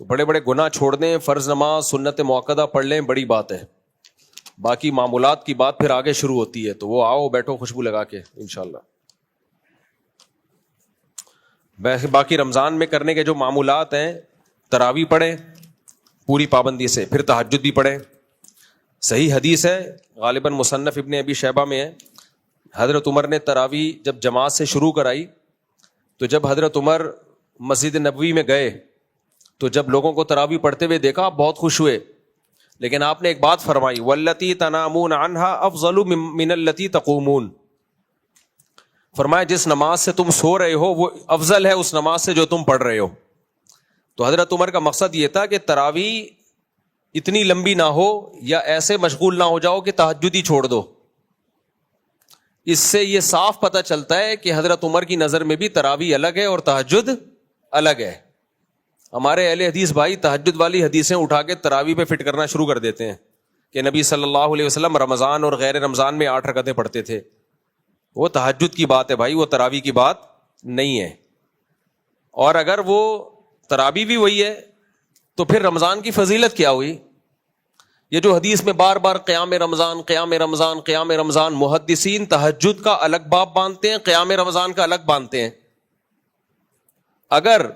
تو بڑے بڑے گناہ چھوڑ دیں, فرض نماز سنت موقدہ پڑھ لیں, بڑی بات ہے. باقی معمولات کی بات پھر آگے شروع ہوتی ہے, تو وہ آؤ بیٹھو خوشبو لگا کے انشاءاللہ. باقی رمضان میں کرنے کے جو معمولات ہیں, تراویح پڑھیں پوری پابندی سے, پھر تہجد بھی پڑھیں. صحیح حدیث ہے, غالباً مصنف ابن ابی شیبہ میں ہے, حضرت عمر نے تراویح جب جماعت سے شروع کرائی تو جب حضرت عمر مسجد نبوی میں گئے تو جب لوگوں کو تراویح پڑھتے ہوئے دیکھا آپ بہت خوش ہوئے, لیکن آپ نے ایک بات فرمائی, واللتی تنامون عنہا افضل من اللتی تقومون. فرمایا جس نماز سے تم سو رہے ہو وہ افضل ہے اس نماز سے جو تم پڑھ رہے ہو. تو حضرت عمر کا مقصد یہ تھا کہ تراویح اتنی لمبی نہ ہو یا ایسے مشغول نہ ہو جاؤ کہ تہجد ہی چھوڑ دو. اس سے یہ صاف پتہ چلتا ہے کہ حضرت عمر کی نظر میں بھی تراویح الگ ہے اور تہجد الگ ہے. ہمارے اہل حدیث بھائی تہجد والی حدیثیں اٹھا کے تراویح پہ فٹ کرنا شروع کر دیتے ہیں کہ نبی صلی اللہ علیہ وسلم رمضان اور غیر رمضان میں 8 رکعتیں پڑھتے تھے. وہ تہجد کی بات ہے بھائی, وہ تراویح کی بات نہیں ہے. اور اگر وہ تراویح بھی وہی ہے تو پھر رمضان کی فضیلت کیا ہوئی؟ یہ جو حدیث میں بار بار قیام رمضان قیام رمضان قیام رمضان, محدثین تہجد کا الگ باب باندھتے ہیں, قیام رمضان کا الگ باندھتے ہیں. اگر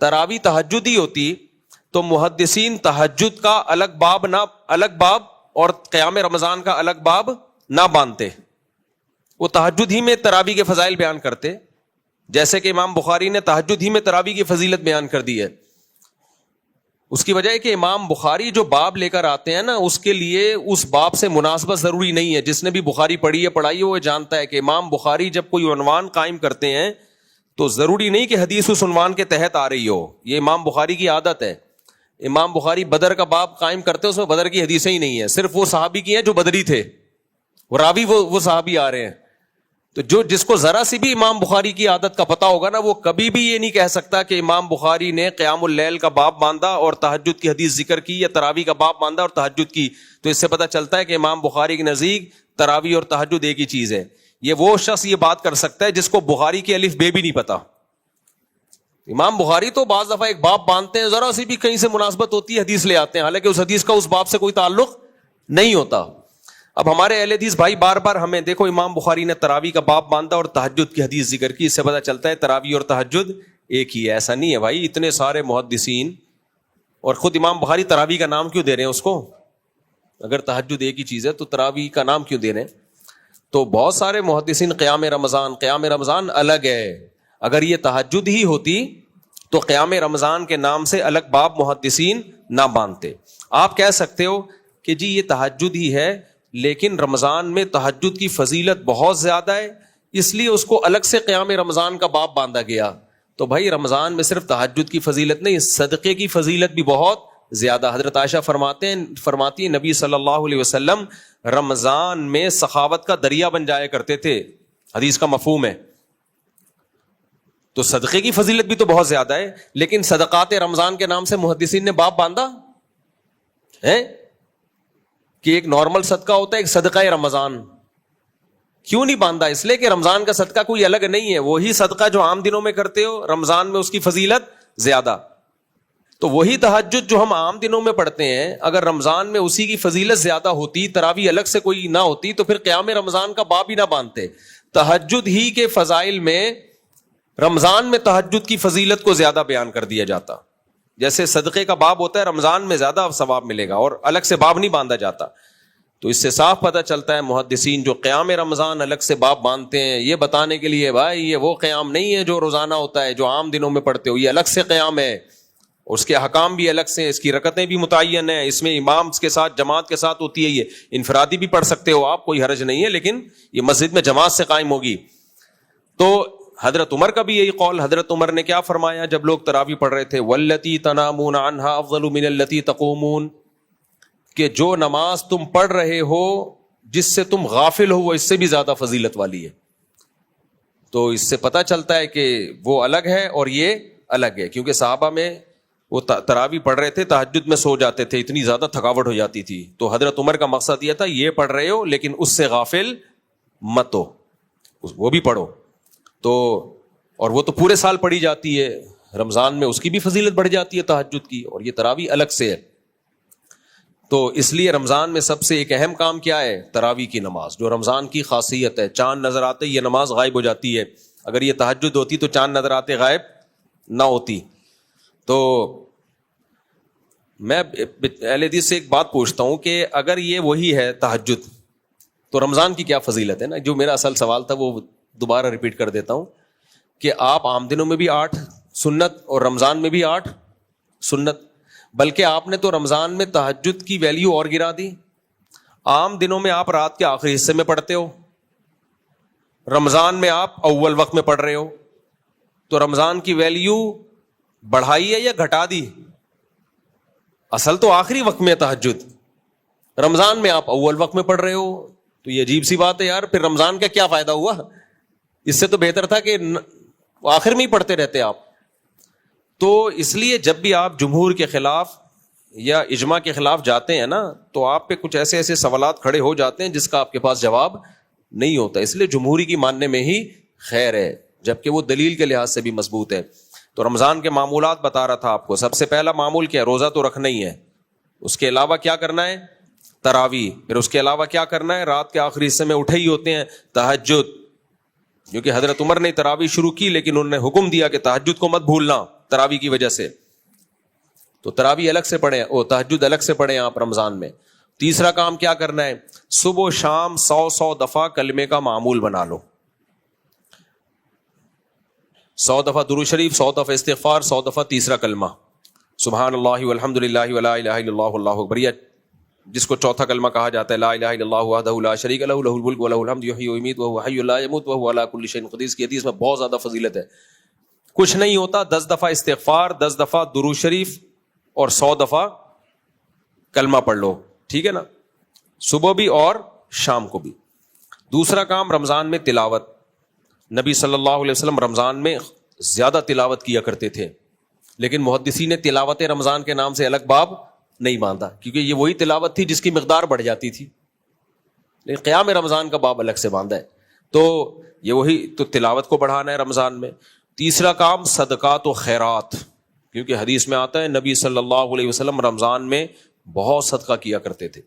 تراویح تہجد ہی ہوتی تو محدثین تہجد کا الگ باب اور قیام رمضان کا الگ باب نہ باندھتے. وہ تہجد ہی میں تراویح کے فضائل بیان کرتے, جیسے کہ امام بخاری نے تہجد ہی میں تراویح کی فضیلت بیان کر دی ہے. اس کی وجہ ہے کہ امام بخاری جو باب لے کر آتے ہیں نا, اس کے لیے اس باب سے مناسبت ضروری نہیں ہے. جس نے بھی بخاری پڑھی ہے پڑھائی ہے وہ جانتا ہے کہ امام بخاری جب کوئی عنوان قائم کرتے ہیں تو ضروری نہیں کہ حدیث اس عنوان کے تحت آ رہی ہو. یہ امام بخاری کی عادت ہے. امام بخاری بدر کا باب قائم کرتے ہیں, اس میں بدر کی حدیثیں ہی نہیں ہیں, صرف وہ صحابی کی ہیں جو بدری تھے, وہ راوی وہ صحابی آ رہے ہیں. تو جس کو ذرا سی بھی امام بخاری کی عادت کا پتہ ہوگا نا, وہ کبھی بھی یہ نہیں کہہ سکتا کہ امام بخاری نے قیام اللیل کا باب باندھا اور تہجد کی حدیث ذکر کی, یا تراویح کا باب باندھا اور تہجد کی. تو اس سے پتہ چلتا ہے کہ امام بخاری کے نزدیک تراویح اور تہجد ایک ہی چیز ہے. یہ وہ شخص یہ بات کر سکتا ہے جس کو بخاری کی الف بے بھی نہیں پتا. امام بخاری تو بعض دفعہ ایک باب باندھتے ہیں, ذرا سی بھی کہیں سے مناسبت ہوتی ہے حدیث لے آتے ہیں, حالانکہ اس حدیث کا اس باب سے کوئی تعلق نہیں ہوتا. اب ہمارے اہل حدیث بھائی بار بار ہمیں دیکھو امام بخاری نے تراویح کا باب باندھا اور تہجد کی حدیث ذکر کی, اس سے پتہ چلتا ہے تراویح اور تہجد ایک ہی ہے. ایسا نہیں ہے بھائی, اتنے سارے محدثین, اور خود امام بخاری تراویح کا نام کیوں دے رہے ہیں اس کو؟ اگر تہجد ایک ہی چیز ہے تو تراویح کا نام کیوں دے رہے ہیں؟ تو بہت سارے محدثین قیام رمضان الگ ہے. اگر یہ تہجد ہی ہوتی تو قیام رمضان کے نام سے الگ باب محدثین نہ باندھتے. آپ کہہ سکتے ہو کہ جی یہ تہجد ہی ہے لیکن رمضان میں تہجد کی فضیلت بہت زیادہ ہے, اس لیے اس کو الگ سے قیام رمضان کا باب باندھا گیا. تو بھائی رمضان میں صرف تہجد کی فضیلت نہیں, صدقے کی فضیلت بھی بہت زیادہ. حضرت عائشہ فرماتی ہیں نبی صلی اللہ علیہ وسلم رمضان میں سخاوت کا دریا بن جایا کرتے تھے. حدیث کا مفہوم ہے. تو صدقے کی فضیلت بھی تو بہت زیادہ ہے, لیکن صدقات رمضان کے نام سے محدثین نے باب باندھا ہے کہ ایک نارمل صدقہ ہوتا ہے, ایک صدقہ رمضان. کیوں نہیں باندھا؟ اس لیے کہ رمضان کا صدقہ کوئی الگ نہیں ہے, وہی صدقہ جو عام دنوں میں کرتے ہو رمضان میں اس کی فضیلت زیادہ. تو وہی تہجد جو ہم عام دنوں میں پڑھتے ہیں, اگر رمضان میں اسی کی فضیلت زیادہ ہوتی, تراویح الگ سے کوئی نہ ہوتی, تو پھر قیام رمضان کا باب ہی نہ باندھتے. تہجد ہی کے فضائل میں رمضان میں تہجد کی فضیلت کو زیادہ بیان کر دیا جاتا. جیسے صدقے کا باب ہوتا ہے رمضان میں زیادہ ثواب ملے گا, اور الگ سے باب نہیں باندھا جاتا. تو اس سے صاف پتہ چلتا ہے محدثین جو قیام رمضان الگ سے باب باندھتے ہیں, یہ بتانے کے لیے بھائی یہ وہ قیام نہیں ہے جو روزانہ ہوتا ہے, جو عام دنوں میں پڑھتے ہو, یہ الگ سے قیام ہے, اس کے احکام بھی الگ سے, اس کی رکعتیں بھی متعین ہیں, اس میں امام کے ساتھ جماعت کے ساتھ ہوتی ہے. یہ انفرادی بھی پڑھ سکتے ہو آپ, کوئی حرج نہیں ہے, لیکن یہ مسجد میں جماعت سے قائم ہوگی. تو حضرت عمر کا بھی یہی قول. حضرت عمر نے کیا فرمایا جب لوگ تراویح پڑھ رہے تھے؟ واللتی تنامون عنہا افضل من اللتی تقومون, کہ جو نماز تم پڑھ رہے ہو جس سے تم غافل ہو وہ اس سے بھی زیادہ فضیلت والی ہے. تو اس سے پتہ چلتا ہے کہ وہ الگ ہے اور یہ الگ ہے, کیونکہ صحابہ میں وہ تراویح پڑھ رہے تھے, تہجد میں سو جاتے تھے, اتنی زیادہ تھکاوٹ ہو جاتی تھی. تو حضرت عمر کا مقصد یہ تھا یہ پڑھ رہے ہو لیکن اس سے غافل مت ہو, وہ بھی پڑھو. تو اور وہ تو پورے سال پڑھی جاتی ہے, رمضان میں اس کی بھی فضیلت بڑھ جاتی ہے تہجد کی, اور یہ تراویح الگ سے ہے. تو اس لیے رمضان میں سب سے ایک اہم کام کیا ہے؟ تراویح کی نماز, جو رمضان کی خاصیت ہے. چاند نظر آتے یہ نماز غائب ہو جاتی ہے. اگر یہ تہجد ہوتی تو چاند نظر آتے غائب نہ ہوتی. تو میں اہل حدیث سے ایک بات پوچھتا ہوں کہ اگر یہ وہی ہے تہجد تو رمضان کی کیا فضیلت ہے نا. جو میرا اصل سوال تھا وہ دوبارہ ریپیٹ کر دیتا ہوں کہ آپ عام دنوں میں بھی 8 سنت اور رمضان میں بھی 8 سنت, بلکہ آپ نے تو رمضان میں تہجد کی ویلیو اور گرا دی. عام دنوں میں آپ رات کے آخری حصے میں پڑھتے ہو, رمضان میں آپ اول وقت میں پڑھ رہے ہو, تو رمضان کی ویلیو بڑھائی ہے یا گھٹا دی؟ اصل تو آخری وقت میں تہجد, رمضان میں آپ اول وقت میں پڑھ رہے ہو, تو یہ عجیب سی بات ہے یار. پھر رمضان کا کیا فائدہ ہوا؟ اس سے تو بہتر تھا کہ آخر میں ہی پڑھتے رہتے آپ. تو اس لیے جب بھی آپ جمہور کے خلاف یا اجماع کے خلاف جاتے ہیں نا, تو آپ پہ کچھ ایسے ایسے سوالات کھڑے ہو جاتے ہیں جس کا آپ کے پاس جواب نہیں ہوتا. اس لیے جمہوری کی ماننے میں ہی خیر ہے, جبکہ وہ دلیل کے لحاظ سے بھی مضبوط ہے. تو رمضان کے معمولات بتا رہا تھا آپ کو. سب سے پہلا معمول کیا ہے؟ روزہ تو رکھنا ہی ہے. اس کے علاوہ کیا کرنا ہے؟ تراویح. پھر اس کے علاوہ کیا کرنا ہے؟ رات کے آخری حصے میں اٹھے ہی ہوتے ہیں تہجد, کیونکہ حضرت عمر نے تراویح شروع کی لیکن انہوں نے حکم دیا کہ تہجد کو مت بھولنا تراویح کی وجہ سے. تو تراویح الگ سے پڑھیں, تہجد الگ سے پڑھیں آپ رمضان میں. تیسرا کام کیا کرنا ہے؟ صبح و شام 100 دفعہ کلمے کا معمول بنا لو. 100 دفعہ درود شریف, 100 دفعہ استغفار, 100 دفعہ تیسرا کلمہ سبحان اللہ والحمد للہ ولا الہ الا اللہ واللہ اکبر, جس کو چوتھا کلمہ کہا جاتا ہے لا الہ الا اللہ وحدہ لا شریک لہ لہ الملک ولہ الحمد یحیی ویمیت وہو حی لا یموت وہو علی کل شیء قدیر. کی حدیث میں بہت زیادہ فضیلت ہے. کچھ نہیں ہوتا, 10 دفعہ استغفار, 10 دفعہ درود شریف اور 100 دفعہ کلمہ پڑھ لو, ٹھیک ہے نا, صبح بھی اور شام کو بھی. دوسرا کام رمضان میں تلاوت. نبی صلی اللہ علیہ وسلم رمضان میں زیادہ تلاوت کیا کرتے تھے, لیکن محدثین نے تلاوت رمضان کے نام سے الگ باب نہیں باندھا, کیونکہ یہ وہی تلاوت تھی جس کی مقدار بڑھ جاتی تھی, لیکن قیام رمضان کا باب الگ سے باندھا ہے. تو یہ وہی تو تلاوت کو بڑھانا ہے رمضان میں. تیسرا کام صدقات و خیرات, کیونکہ حدیث میں آتا ہے نبی صلی اللہ علیہ وسلم رمضان میں بہت صدقہ کیا کرتے تھے.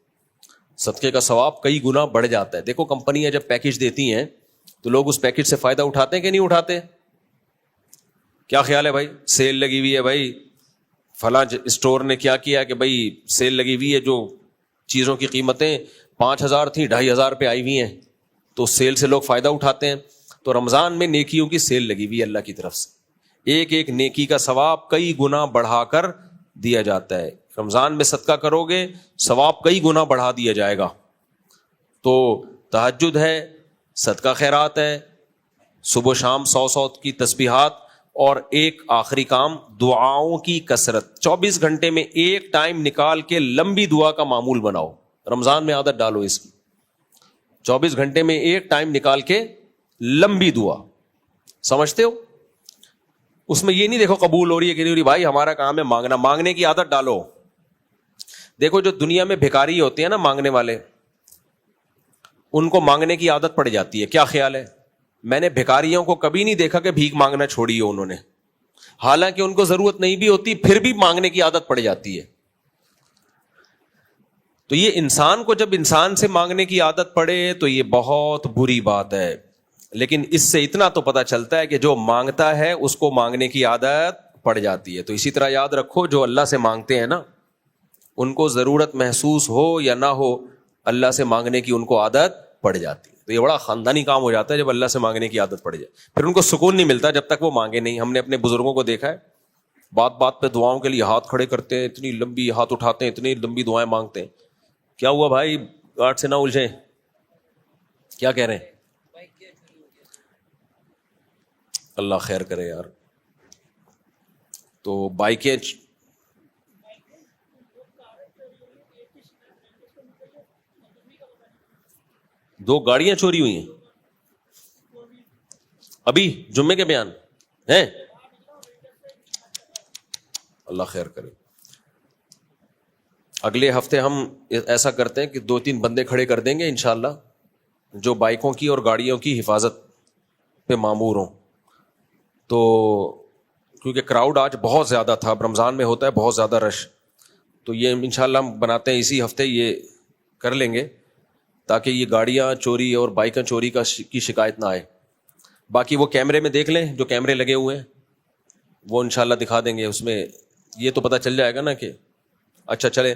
صدقے کا ثواب کئی گنا بڑھ جاتا ہے. دیکھو کمپنیاں جب پیکج دیتی ہیں تو لوگ اس پیکج سے فائدہ اٹھاتے ہیں کہ نہیں اٹھاتے؟ کیا خیال ہے بھائی؟ سیل لگی ہوئی ہے بھائی, فلاں اسٹور نے کیا کیا کہ بھائی سیل لگی ہوئی ہے, جو چیزوں کی قیمتیں 5,000 تھیں 2,500 پہ آئی ہوئی ہیں, تو سیل سے لوگ فائدہ اٹھاتے ہیں. تو رمضان میں نیکیوں کی سیل لگی ہوئی ہے اللہ کی طرف سے, ایک ایک نیکی کا ثواب کئی گنا بڑھا کر دیا جاتا ہے. رمضان میں صدقہ کرو گے ثواب کئی گنا بڑھا دیا جائے گا. تو تہجد ہے, صدقہ خیرات ہے, صبح و شام 100 کی تسبیحات, اور ایک آخری کام دعاؤں کی کثرت. 24 گھنٹے میں ایک ٹائم نکال کے لمبی دعا کا معمول بناؤ. رمضان میں عادت ڈالو اس کی. 24 گھنٹے میں ایک ٹائم نکال کے لمبی دعا, سمجھتے ہو؟ اس میں یہ نہیں دیکھو قبول ہو رہی ہے کہ نہیں ہو رہی, بھائی ہمارا کام ہے مانگنا. مانگنے کی عادت ڈالو. دیکھو جو دنیا میں بھکاری ہوتے ہیں نا, مانگنے والے, ان کو مانگنے کی عادت پڑ جاتی ہے. کیا خیال ہے؟ میں نے بھکاریوں کو کبھی نہیں دیکھا کہ بھیک مانگنا چھوڑی ہو انہوں نے, حالانکہ ان کو ضرورت نہیں بھی ہوتی, پھر بھی مانگنے کی عادت پڑ جاتی ہے. تو یہ انسان کو جب انسان سے مانگنے کی عادت پڑے تو یہ بہت بری بات ہے. لیکن اس سے اتنا تو پتہ چلتا ہے کہ جو مانگتا ہے اس کو مانگنے کی عادت پڑ جاتی ہے. تو اسی طرح یاد رکھو, جو اللہ سے مانگتے ہیں نا, ان کو ضرورت محسوس ہو یا نہ ہو, اللہ سے مانگنے کی ان کو عادت پڑ جاتی ہے. تو یہ بڑا خاندانی کام ہو جاتا ہے جب اللہ سے مانگنے کی عادت پڑ جائے. پھر ان کو سکون نہیں ملتا جب تک وہ مانگے نہیں. ہم نے اپنے بزرگوں کو دیکھا ہے, بات بات پہ دعاؤں کے لیے ہاتھ کھڑے کرتے ہیں, اتنی لمبی ہاتھ اٹھاتے ہیں, اتنی لمبی دعائیں مانگتے ہیں. کیا ہوا بھائی؟ گاٹ سے نہ الجھیں. کیا کہہ رہے ہیں؟ اللہ خیر کرے یار. تو بائکیں دو گاڑیاں چوری ہوئی ہیں ابھی جمعے کے بیان ہیں. اللہ خیر کرے. اگلے ہفتے ہم ایسا کرتے ہیں کہ 2-3 بندے کھڑے کر دیں گے انشاءاللہ, جو بائکوں کی اور گاڑیوں کی حفاظت پہ مامور ہوں. تو کیونکہ کراؤڈ آج بہت زیادہ تھا, اب رمضان میں ہوتا ہے بہت زیادہ رش, تو یہ انشاءاللہ ہم بناتے ہیں اسی ہفتے یہ کر لیں گے تاکہ یہ گاڑیاں چوری اور بائکیں چوری کی شکایت نہ آئے. باقی وہ کیمرے میں دیکھ لیں, جو کیمرے لگے ہوئے ہیں وہ انشاءاللہ دکھا دیں گے, اس میں یہ تو پتہ چل جائے گا نا کہ اچھا چلے.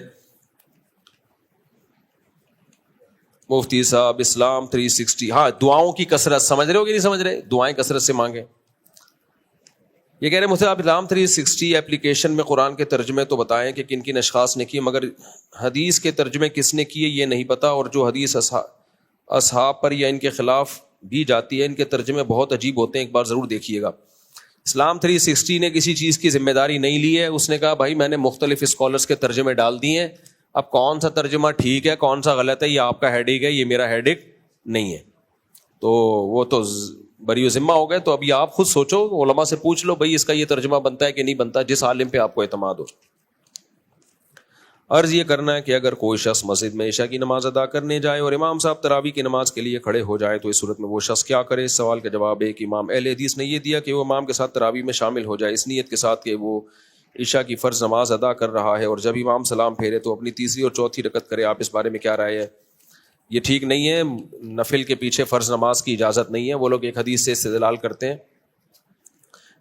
مفتی صاحب اسلام 360, ہاں دعاؤں کی کثرت, سمجھ رہے ہو کہ نہیں سمجھ رہے, دعائیں کثرت سے مانگیں. یہ کہہ رہے مفتی صاحب اسلام 360 اپلیکیشن میں قرآن کے ترجمے تو بتائیں کہ کن کن اشخاص نے کیے, مگر حدیث کے ترجمے کس نے کیے یہ نہیں پتا, اور جو حدیث اصحاب پر یا ان کے خلاف بھی جاتی ہے ان کے ترجمے بہت عجیب ہوتے ہیں, ایک بار ضرور دیکھیے گا. اسلام 360 نے کسی چیز کی ذمہ داری نہیں لی ہے, اس نے کہا بھائی میں نے مختلف اسکالرس کے ترجمے ڈال دیے ہیں, اب کون سا ترجمہ ٹھیک ہے کون سا غلط ہے یہ آپ کا ہیڈیک ہے, یہ میرا ہیڈیک نہیں ہے. تو وہ تو بری ذمہ ہو گئے, تو ابھی آپ خود سوچو, علماء سے پوچھ لو بھائی اس کا یہ ترجمہ بنتا ہے کہ نہیں بنتا, جس عالم پہ آپ کو اعتماد ہو. عرض یہ کرنا ہے کہ اگر کوئی شخص مسجد میں عشاء کی نماز ادا کرنے جائے اور امام صاحب تراویح کی نماز کے لیے کھڑے ہو جائے تو اس صورت میں وہ شخص کیا کرے؟ اس سوال کا جواب ایک امام اہل حدیث نے یہ دیا کہ وہ امام کے ساتھ تراویح میں شامل ہو جائے اس نیت کے ساتھ کہ وہ عشاء کی فرض نماز ادا کر رہا ہے, اور جب امام سلام پھیرے تو اپنی تیسری اور چوتھی رکعت کرے. آپ اس بارے میں کیا رائے ہے؟ یہ ٹھیک نہیں ہے, نفل کے پیچھے فرض نماز کی اجازت نہیں ہے. وہ لوگ ایک حدیث سے استدلال کرتے ہیں,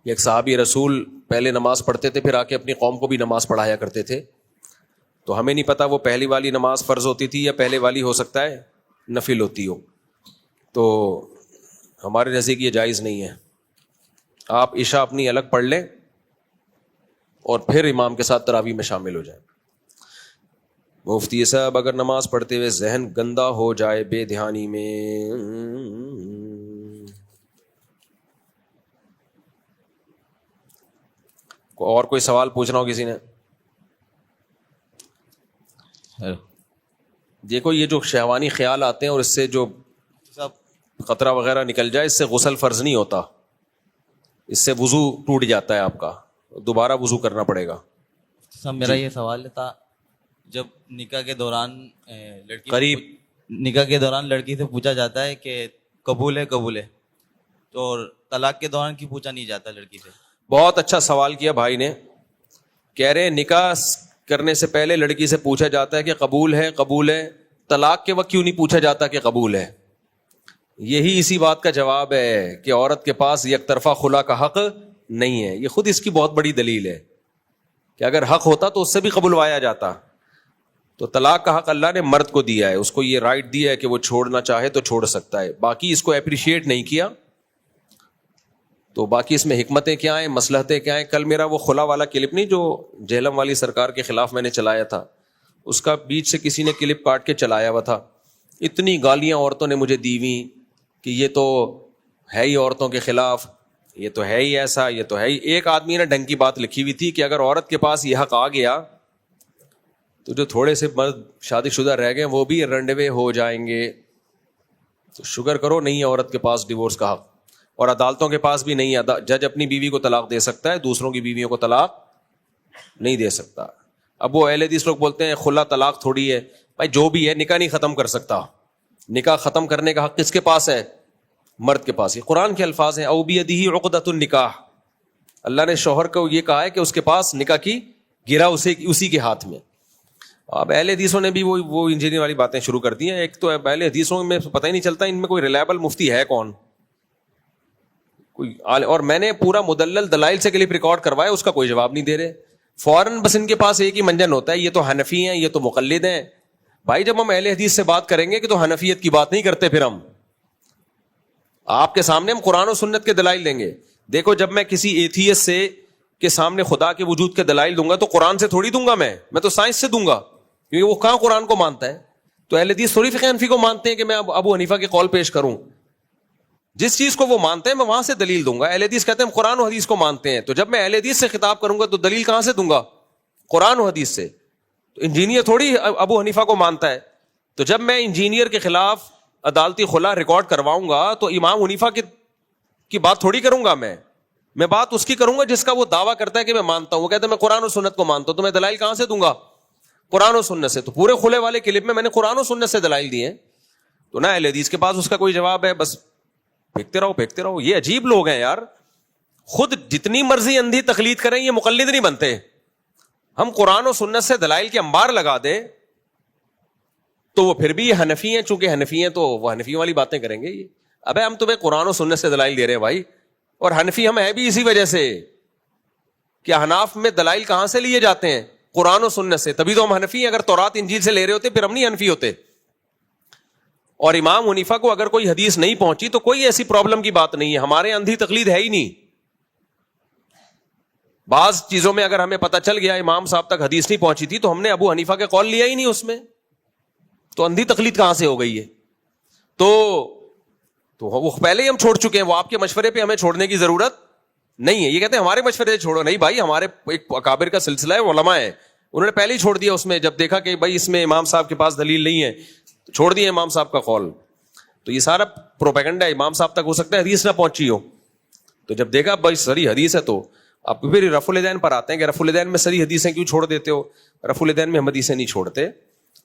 ایک صحابی رسول پہلے نماز پڑھتے تھے پھر آ کے اپنی قوم کو بھی نماز پڑھایا کرتے تھے, تو ہمیں نہیں پتا وہ پہلی والی نماز فرض ہوتی تھی یا پہلے والی ہو سکتا ہے نفل ہوتی ہو, تو ہمارے نزدیک یہ جائز نہیں ہے. آپ عشاء اپنی الگ پڑھ لیں اور پھر امام کے ساتھ تراویح میں شامل ہو جائیں. مفتی صاحب اگر نماز پڑھتے ہوئے ذہن گندا ہو جائے بے دھیانی میں, اور کوئی سوال پوچھنا ہو کسی نے؟ دیکھو یہ جو شہوانی خیال آتے ہیں اور اس سے جو قطرہ وغیرہ نکل جائے اس سے غسل فرض نہیں ہوتا, اس سے وضو ٹوٹ جاتا ہے آپ کا, دوبارہ وضو کرنا پڑے گا. سب میرا یہ سوال تھا, جب نکاح کے دوران لڑکی سے پوچھا جاتا ہے کہ قبول ہے, تو طلاق کے دوران کیوں پوچھا نہیں جاتا لڑکی سے؟ بہت اچھا سوال کیا بھائی نے. کہہ رہے نکاح کرنے سے پہلے لڑکی سے پوچھا جاتا ہے کہ قبول ہے, طلاق کے وقت کیوں نہیں پوچھا جاتا کہ قبول ہے؟ یہی اسی بات کا جواب ہے کہ عورت کے پاس یک طرفہ خلا کا حق نہیں ہے. یہ خود اس کی بہت بڑی دلیل ہے کہ اگر حق ہوتا تو اس سے بھی قبولوایا جاتا. تو طلاق کا حق اللہ نے مرد کو دیا ہے, اس کو یہ رائٹ دیا ہے کہ وہ چھوڑنا چاہے تو چھوڑ سکتا ہے, باقی اس کو اپریشیٹ نہیں کیا. تو باقی اس میں حکمتیں کیا ہیں, مصلحتیں کیا ہیں. کل میرا وہ خلا والا کلپ نہیں جو جہلم والی سرکار کے خلاف میں نے چلایا تھا, اس کا بیچ سے کسی نے کلپ کاٹ کے چلایا ہوا تھا. اتنی گالیاں عورتوں نے مجھے دی ہوئی کہ یہ تو ہے ہی عورتوں کے خلاف, یہ تو ہے ہی ایسا, یہ تو ہے ہی. ایک آدمی نے ڈھنگ کی بات لکھی ہوئی تھی کہ اگر عورت کے پاس یہ حق آ گیا تو جو تھوڑے سے مرد شادی شدہ رہ گئے وہ بھی رنڈوے ہو جائیں گے. تو شکر کرو نہیں ہے عورت کے پاس ڈیورس کا حق, اور عدالتوں کے پاس بھی نہیں ہے. جج اپنی بیوی کو طلاق دے سکتا ہے, دوسروں کی بیویوں کو طلاق نہیں دے سکتا. اب وہ اہل حدیث لوگ بولتے ہیں خلا طلاق تھوڑی ہے. بھائی جو بھی ہے نکاح نہیں ختم کر سکتا, نکاح ختم کرنے کا حق کس کے پاس ہے؟ مرد کے پاس. یہ قرآن کے الفاظ ہیں, او بیدہ عقدۃ النکاح. اللہ نے شوہر کو یہ کہا ہے کہ اس کے پاس نکاح کی گرا اسی کے ہاتھ میں. اب اہل حدیثوں نے بھی وہ انجینئر والی باتیں شروع کر دی ہیں. ایک تو اہل حدیثوں میں پتہ ہی نہیں چلتا ان میں کوئی ریلائبل مفتی ہے کون کوئی. اور میں نے پورا مدلل دلائل سے کلپ ریکارڈ کروایا, اس کا کوئی جواب نہیں دے رہے. فوراً بس ان کے پاس ایک ہی منجن ہوتا ہے, یہ تو حنفی ہیں, یہ تو مقلد ہیں. بھائی جب ہم اہل حدیث سے بات کریں گے کہ تو حنفیت کی بات نہیں کرتے, پھر ہم آپ کے سامنے ہم قرآن و سنت کے دلائل دیں گے. دیکھو جب میں کسی ایتھیسٹ سے کے سامنے خدا کے وجود کے دلائل دوں گا تو قرآن سے تھوڑی دوں گا, میں تو سائنس سے دوں گا, کیونکہ وہ کہاں قرآن کو مانتا ہے. تو اہل حدیث تھوڑی فقہ حنفی کو مانتے ہیں کہ میں ابو حنیفہ کے قول پیش کروں. جس چیز کو وہ مانتے ہیں میں وہاں سے دلیل دوں گا. اہل حدیث کہتے ہیں ہم قرآن و حدیث کو مانتے ہیں, تو جب میں اہل حدیث سے خطاب کروں گا تو دلیل کہاں سے دوں گا؟ قرآن و حدیث سے. تو انجینئر تھوڑی ابو حنیفہ کو مانتا ہے. تو جب میں انجینئر کے خلاف عدالتی خلا ریکارڈ کرواؤں گا تو امام حنیفہ کی بات تھوڑی کروں گا, میں بات اس کی کروں گا جس کا وہ دعویٰ کرتا ہے کہ میں مانتا ہوں. وہ کہتا ہے میں قرآن و سنت کو مانتا ہوں, تو میں دلائل کہاں سے دوں گا؟ قرآن و سنت سے. تو پورے کھلے والے کلپ میں نے قرآن و سنت سے دلائل دیے ہیں. تو نہ اہل حدیث کے پاس اس کا کوئی جواب ہے, بس پھینکتے رہو. یہ عجیب لوگ ہیں یار. خود جتنی مرضی اندھی تقلید کریں یہ مقلد نہیں بنتے. ہم قرآن و سنت سے دلائل کے انبار لگا دیں تو وہ پھر بھی حنفی ہیں, چونکہ حنفی ہیں تو وہ حنفیوں والی باتیں کریں گے. یہ ابے ہم تمہیں قرآن و سنت سے دلائل دے رہے ہیں بھائی, اور حنفی ہم ہیں بھی اسی وجہ سے کہ حناف میں دلائل کہاں سے لیے جاتے ہیں؟ قرآن و سنت سے, تبھی تو ہم حنفی ہیں. اگر تورات انجیل سے لے رہے ہوتے پھر ہم نہیں حنفی ہوتے. اور امام حنیفہ کو اگر کوئی حدیث نہیں پہنچی تو کوئی ایسی پرابلم کی بات نہیں ہے, ہمارے اندھی تقلید ہے ہی نہیں. بعض چیزوں میں اگر ہمیں پتہ چل گیا امام صاحب تک حدیث نہیں پہنچی تھی تو ہم نے ابو حنیفہ کے قول لیا ہی نہیں اس میں, تو اندھی تقلید کہاں سے ہو گئی ہے؟ تو وہ پہلے ہی ہم چھوڑ چکے ہیں, وہ آپ کے مشورے پہ ہمیں چھوڑنے کی ضرورت نہیں ہے. یہ کہتے ہیں ہمارے مشورے سے چھوڑو, نہیں بھائی, ہمارے ایک اکابر کا سلسلہ ہے, علماء ہے, انہوں نے پہلے ہی چھوڑ دیا اس میں, جب دیکھا کہ بھائی اس میں امام صاحب کے پاس دلیل نہیں ہے تو چھوڑ دیا امام صاحب کا قول. تو یہ سارا پروپیگنڈا ہے, امام صاحب تک ہو سکتا ہے حدیث نہ پہنچی ہو, تو جب دیکھا بھائی صحیح حدیث ہے تو اب پھر رفع الیدین پر آتے ہیں کہ رفع الیدین میں صحیح حدیثیں کیوں چھوڑ دیتے ہو؟ رفع الیدین میں ہم حدیثیں نہیں چھوڑتے,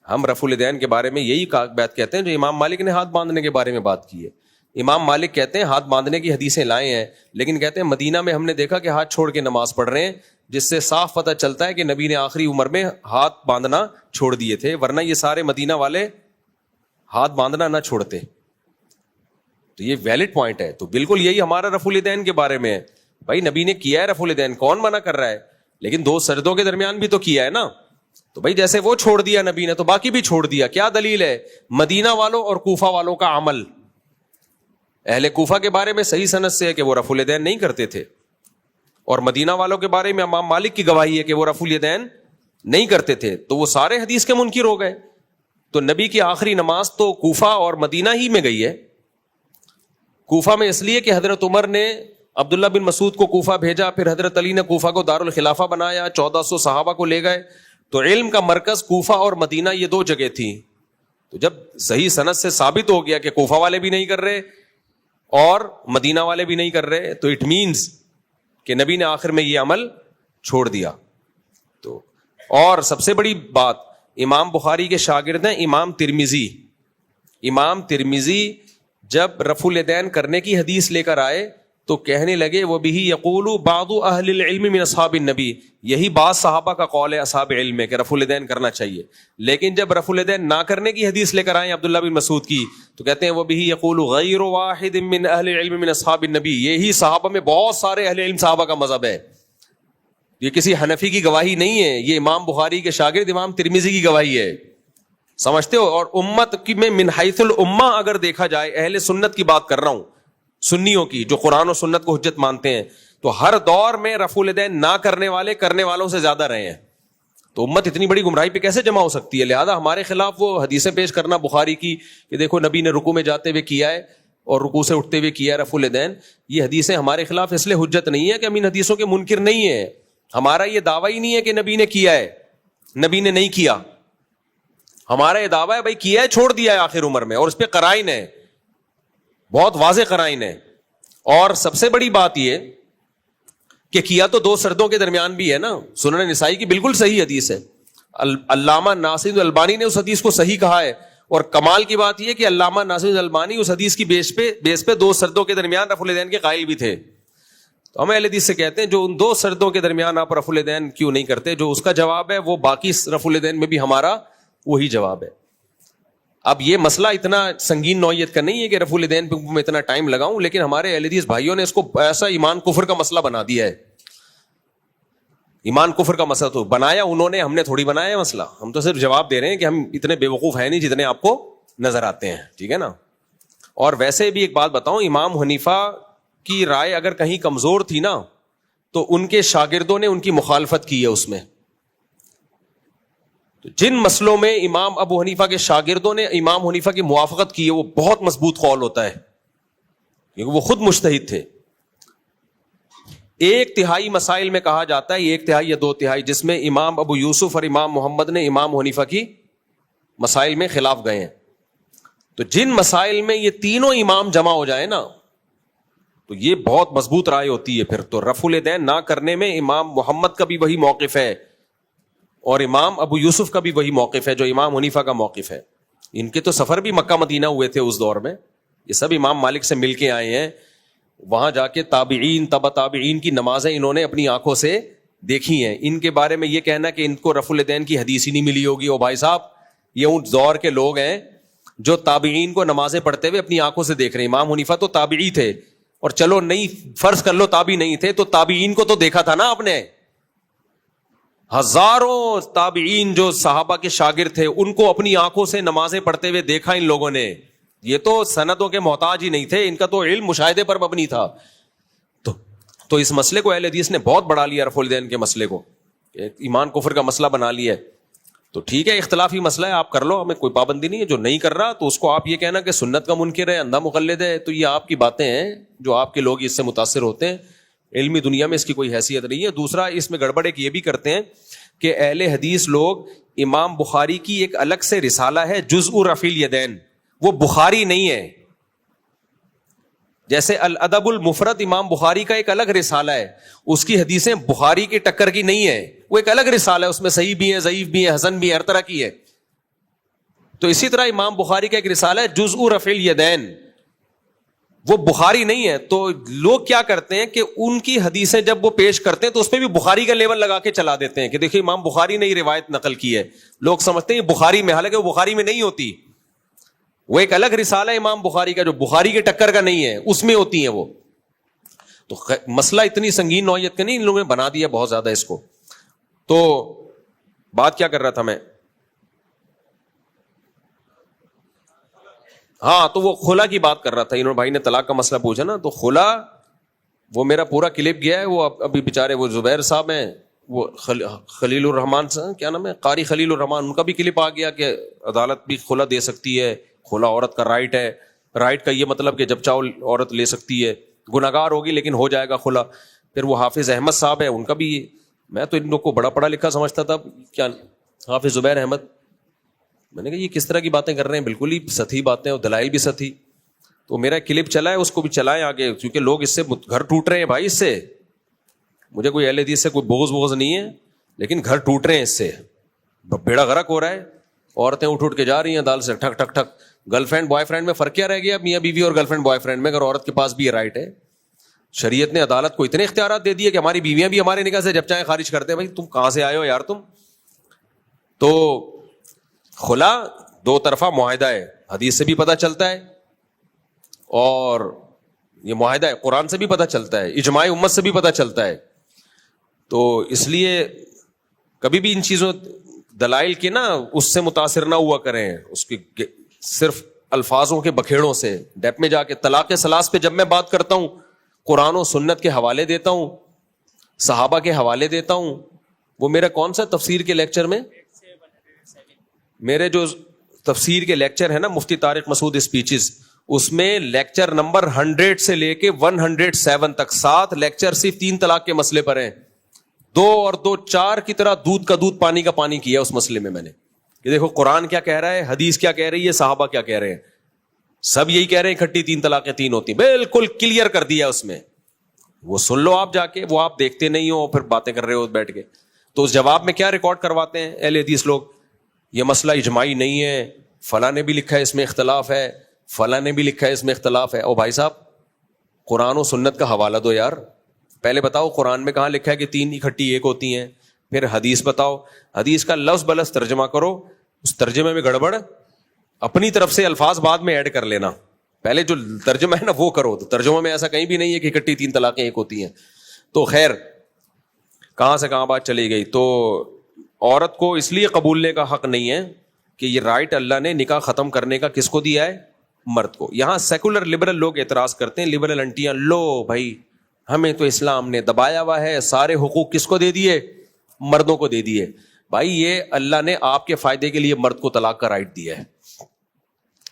ہم رفع الیدین کے بارے میں یہی بات کہتے ہیں جو امام مالک نے ہاتھ باندھنے کے بارے میں بات کی ہے. امام مالک کہتے ہیں ہاتھ باندھنے کی حدیثیں لائے ہیں, لیکن کہتے ہیں مدینہ میں ہم نے دیکھا کہ ہاتھ چھوڑ کے نماز پڑھ رہے ہیں, جس سے صاف پتہ چلتا ہے کہ نبی نے آخری عمر میں ہاتھ باندھنا چھوڑ دیے تھے, ورنہ یہ سارے مدینہ والے ہاتھ باندھنا نہ چھوڑتے. تو یہ ویلڈ پوائنٹ ہے. تو بالکل یہی ہمارا رفع الیدین کے بارے میں ہے. بھائی نبی نے کیا ہے رفع الیدین, کون منع کر رہا ہے, لیکن دو سجدوں کے درمیان بھی تو کیا ہے نا. تو بھائی جیسے وہ چھوڑ دیا نبی نے تو باقی بھی چھوڑ دیا. کیا دلیل ہے؟ مدینہ والوں اور کوفہ والوں کا عمل. اہل کوفہ کے بارے میں صحیح سند سے ہے کہ وہ رفع الیدین نہیں کرتے تھے, اور مدینہ والوں کے بارے میں امام مالک کی گواہی ہے کہ وہ رفع الیدین نہیں کرتے تھے. تو وہ سارے حدیث کے منکر ہو گئے. تو نبی کی آخری نماز تو کوفہ اور مدینہ ہی میں گئی ہے. کوفہ میں اس لیے کہ حضرت عمر نے عبداللہ بن مسعود کو کوفہ بھیجا, پھر حضرت علی نے کوفہ کو دارالخلافہ بنایا, 1400 صحابہ کو لے گئے. تو علم کا مرکز کوفہ اور مدینہ یہ دو جگہ تھی. تو جب صحیح سند سے ثابت ہو گیا کہ کوفہ والے بھی نہیں کر رہے اور مدینہ والے بھی نہیں کر رہے, تو اٹ مینز کہ نبی نے آخر میں یہ عمل چھوڑ دیا. تو اور سب سے بڑی بات, امام بخاری کے شاگرد ہیں امام ترمذی. امام ترمذی جب رفع الیدین کرنے کی حدیث لے کر آئے تو کہنے لگے وہ بھی یقول بعض اہل العلم من اصحاب النبی, یہی بعض صحابہ کا قول ہے اصحاب علم میں کہ رفع الیدین کرنا چاہیے. لیکن جب رفع الیدین نہ کرنے کی حدیث لے کر آئے عبداللہ بن مسعود کی تو کہتے ہیں وہ بھی یقول غیر واحد من اہل العلم من اصحاب النبی, یہی صحابہ میں بہت سارے اہل علم صحابہ کا مذہب ہے. یہ کسی حنفی کی گواہی نہیں ہے, یہ امام بخاری کے شاگرد امام ترمذی کی گواہی ہے. سمجھتے ہو؟ اور امت کی میں من حیث الامہ اگر دیکھا جائے, اہل سنت کی بات کر رہا ہوں, سنیوں کی جو قرآن و سنت کو حجت مانتے ہیں, تو ہر دور میں رفع الیدین نہ کرنے والے کرنے والوں سے زیادہ رہے ہیں. تو امت اتنی بڑی گمراہی پہ کیسے جمع ہو سکتی ہے؟ لہذا ہمارے خلاف وہ حدیثیں پیش کرنا بخاری کی کہ دیکھو نبی نے رکوع میں جاتے ہوئے کیا ہے اور رکوع سے اٹھتے ہوئے کیا ہے رفع الیدین, یہ حدیثیں ہمارے خلاف اس لیے حجت نہیں ہے کہ ہم ان حدیثوں کے منکر نہیں ہیں. ہمارا یہ دعویٰ ہی نہیں ہے کہ نبی نے کیا ہے, نبی نے نہیں کیا. ہمارا یہ دعویٰ ہے بھائی کیا ہے, چھوڑ دیا ہے آخر عمر میں, اور اس پہ قرائن ہے, بہت واضح قرائن ہے. اور سب سے بڑی بات یہ کہ کیا تو دو سردوں کے درمیان بھی ہے نا. سنن نسائی کی بالکل صحیح حدیث ہے, علامہ ناصر الالبانی نے اس حدیث کو صحیح کہا ہے. اور کمال کی بات یہ کہ علامہ ناصر الالبانی اس حدیث کی بیس پہ دو سردوں کے درمیان رفع الیدین کے قائل بھی تھے. تو ہم اہل حدیث سے کہتے ہیں جو ان دو سردوں کے درمیان آپ رفع الیدین کیوں نہیں کرتے, جو اس کا جواب ہے وہ باقی رفع الیدین میں بھی ہمارا وہی جواب ہے. اب یہ مسئلہ اتنا سنگین نوعیت کا نہیں ہے کہ رفع الیدین پہ میں اتنا ٹائم لگاؤں, لیکن ہمارے اہل حدیث بھائیوں نے اس کو ایسا ایمان کفر کا مسئلہ بنا دیا ہے. ایمان کفر کا مسئلہ تو بنایا انہوں نے, ہم نے تھوڑی بنایا ہے مسئلہ. ہم تو صرف جواب دے رہے ہیں کہ ہم اتنے بے وقوف ہیں نہیں جتنے آپ کو نظر آتے ہیں, ٹھیک ہے نا. اور ویسے بھی ایک بات بتاؤں, امام حنیفہ کی رائے اگر کہیں کمزور تھی نا تو ان کے شاگردوں نے ان کی مخالفت کی ہے اس میں. تو جن مسئلوں میں امام ابو حنیفہ کے شاگردوں نے امام حنیفہ کی موافقت کی ہے وہ بہت مضبوط قول ہوتا ہے, کیونکہ وہ خود مجتہد تھے. 1/3 مسائل میں کہا جاتا ہے, 1/3 یا 2/3, جس میں امام ابو یوسف اور امام محمد نے امام حنیفہ کی مسائل میں خلاف گئے ہیں. تو جن مسائل میں یہ تینوں امام جمع ہو جائے نا تو یہ بہت مضبوط رائے ہوتی ہے. پھر تو رفع الیدین نہ کرنے میں امام محمد کا بھی وہی موقف ہے اور امام ابو یوسف کا بھی وہی موقف ہے جو امام حنیفہ کا موقف ہے. ان کے تو سفر بھی مکہ مدینہ ہوئے تھے اس دور میں, یہ سب امام مالک سے مل کے آئے ہیں. وہاں جا کے تابعین تبع تابعین کی نمازیں انہوں نے اپنی آنکھوں سے دیکھی ہیں. ان کے بارے میں یہ کہنا کہ ان کو رفع الیدین کی حدیث ہی نہیں ملی ہوگی، او بھائی صاحب یہ ان دور کے لوگ ہیں جو تابعین کو نمازیں پڑھتے ہوئے اپنی آنکھوں سے دیکھ رہے ہیں. امام حنیفہ تو تابعی تھے، اور چلو نہیں فرض کر لو تابعی نہیں تھے تو تابعین کو تو دیکھا تھا نا آپ نے. ہزاروں تابعین جو صحابہ کے شاگرد تھے ان کو اپنی آنکھوں سے نمازیں پڑھتے ہوئے دیکھا ان لوگوں نے. یہ تو سندوں کے محتاج ہی نہیں تھے، ان کا تو علم مشاہدے پر مبنی تھا. تو اس مسئلے کو اہل حدیث نے بہت بڑھا لیا، رفع الیدین کے مسئلے کو ایمان کفر کا مسئلہ بنا لیا ہے. تو ٹھیک ہے اختلافی مسئلہ ہے، آپ کر لو، ہمیں کوئی پابندی نہیں ہے. جو نہیں کر رہا تو اس کو آپ یہ کہنا کہ سنت کا منکر ہے، اندھا مقلد ہے، تو یہ آپ کی باتیں ہیں جو آپ کے لوگ اس سے متاثر ہوتے ہیں. علمی دنیا میں اس کی کوئی حیثیت نہیں ہے. دوسرا اس میں گڑبڑ ایک یہ بھی کرتے ہیں کہ اہل حدیث لوگ امام بخاری کی ایک الگ سے رسالہ ہے جزء رفع الیدین، وہ بخاری نہیں ہے. جیسے الادب المفرد امام بخاری کا ایک الگ رسالہ ہے، اس کی حدیثیں بخاری کی ٹکر کی نہیں ہے، وہ ایک الگ رسالہ ہے، اس میں صحیح بھی ہے، ضعیف بھی ہے، حسن بھی ہے، ہر طرح کی ہے. تو اسی طرح امام بخاری کا ایک رسالہ ہے جزء رفع الیدین، وہ بخاری نہیں ہے. تو لوگ کیا کرتے ہیں کہ ان کی حدیثیں جب وہ پیش کرتے ہیں تو اس پہ بھی بخاری کا لیبل لگا کے چلا دیتے ہیں کہ دیکھیں امام بخاری نے یہ روایت نقل کی ہے. لوگ سمجھتے ہیں یہ بخاری میں، حالانکہ وہ بخاری میں نہیں ہوتی، وہ ایک الگ رسالہ ہے امام بخاری کا جو بخاری کے ٹکر کا نہیں ہے، اس میں ہوتی ہیں وہ. تو مسئلہ اتنی سنگین نوعیت کا نہیں، ان لوگوں نے بنا دیا بہت زیادہ اس کو. تو بات کیا کر رہا تھا میں؟ ہاں تو وہ خلا کی بات کر رہا تھا. انہوں بھائی نے طلاق کا مسئلہ پوچھا نا، تو خلا وہ میرا پورا کلپ گیا ہے. وہ ابھی بیچارے وہ زبیر صاحب ہیں، وہ خلیل الرحمان سے کیا نام ہے، قاری خلیل الرحمان، ان کا بھی کلپ آ گیا کہ عدالت بھی خلا دے سکتی ہے، خلا عورت کا رائٹ ہے. رائٹ کا یہ مطلب کہ جب چاہو عورت لے سکتی ہے، گناہگار ہوگی لیکن ہو جائے گا خلا. پھر وہ حافظ احمد صاحب ہے، ان کا بھی، میں تو ان لوگ کو بڑا پڑھا لکھا سمجھتا تھا، کیا حافظ زبیر احمد، میں نے کہا یہ کس طرح کی باتیں کر رہے ہیں، بالکل ہی سطحی باتیں اور دلائل بھی سطحی. تو میرا کلپ چلا ہے، اس کو بھی چلائیں آگے، کیونکہ لوگ اس سے گھر ٹوٹ رہے ہیں بھائی. اس سے مجھے کوئی اہل حدیث سے کوئی بغض نہیں ہے، لیکن گھر ٹوٹ رہے ہیں اس سے، بیڑا غرق ہو رہا ہے. عورتیں اٹھ کے جا رہی ہیں عدالت سے ٹھک ٹھک ٹھک. گرل فرینڈ بوائے فرینڈ میں فرق کیا رہ گیا میاں بیوی اور گرل فرینڈ بوائے فرینڈ میں، اگر عورت کے پاس بھی یہ رائٹ ہے. شریعت نے عدالت کو اتنے اختیارات دے دیے کہ ہماری بیویاں بھی ہمارے نکاح سے جب چاہیں خارج کرتے ہیں. بھائی تم کہاں سے آئے ہو یار تم؟ تو خلا دو طرفہ معاہدہ ہے، حدیث سے بھی پتہ چلتا ہے، اور یہ معاہدہ ہے قرآن سے بھی پتہ چلتا ہے، اجماع امت سے بھی پتہ چلتا ہے. تو اس لیے کبھی بھی ان چیزوں دلائل کے نا اس سے متاثر نہ ہوا کریں، اس کی صرف الفاظوں کے بکھیڑوں سے. ڈیپ میں جا کے طلاق ثلاث پہ جب میں بات کرتا ہوں، قرآن و سنت کے حوالے دیتا ہوں، صحابہ کے حوالے دیتا ہوں. وہ میرا کون سا تفسیر کے لیکچر میں، میرے جو تفسیر کے لیکچر ہے نا مفتی طارق مسعود اسپیچز، اس میں لیکچر نمبر 100 سے لے کے 107 تک 7 لیکچر صرف 3 طلاق کے مسئلے پر ہیں. 2 اور 2 4 کی طرح دودھ کا دودھ پانی کا پانی کیا اس مسئلے میں. میں نے یہ دیکھو قرآن کیا کہہ رہا ہے، حدیث کیا کہہ رہی ہے، صحابہ کیا کہہ رہے ہیں. سب یہی کہہ رہے ہیں کھٹی 3 طلاقیں 3 ہوتی ہیں، بالکل کلیئر کر دیا اس میں. وہ سن لو آپ جا کے، وہ آپ دیکھتے نہیں ہو پھر باتیں کر رہے ہو بیٹھ کے. تو اس جواب میں کیا ریکارڈ کرواتے ہیں اہل حدیث لوگ، یہ مسئلہ اجماعی نہیں ہے، فلاں نے بھی لکھا ہے اس میں اختلاف ہے، فلاں نے بھی لکھا ہے اس میں اختلاف ہے. او بھائی صاحب قرآن و سنت کا حوالہ دو یار. پہلے بتاؤ قرآن میں کہاں لکھا ہے کہ 3 اکٹھی 1 ہوتی ہیں، پھر حدیث بتاؤ، حدیث کا لفظ بلفظ ترجمہ کرو. اس ترجمے میں گڑبڑ، اپنی طرف سے الفاظ بعد میں ایڈ کر لینا، پہلے جو ترجمہ ہے نا وہ کرو. تو ترجمہ میں ایسا کہیں بھی نہیں ہے کہ اکٹھی 3 طلاقیں 1 ہوتی ہیں. تو خیر کہاں سے کہاں بات چلی گئی. تو عورت کو اس لیے قبولنے کا حق نہیں ہے کہ یہ رائٹ اللہ نے نکاح ختم کرنے کا کس کو دیا ہے، مرد کو. یہاں سیکولر لبرل لوگ اعتراض کرتے ہیں، لبرل انٹیاں، لو بھائی ہمیں تو اسلام نے دبایا ہوا ہے، سارے حقوق کس کو دے دیے، مردوں کو دے دیے. بھائی یہ اللہ نے آپ کے فائدے کے لیے مرد کو طلاق کا رائٹ دیا ہے،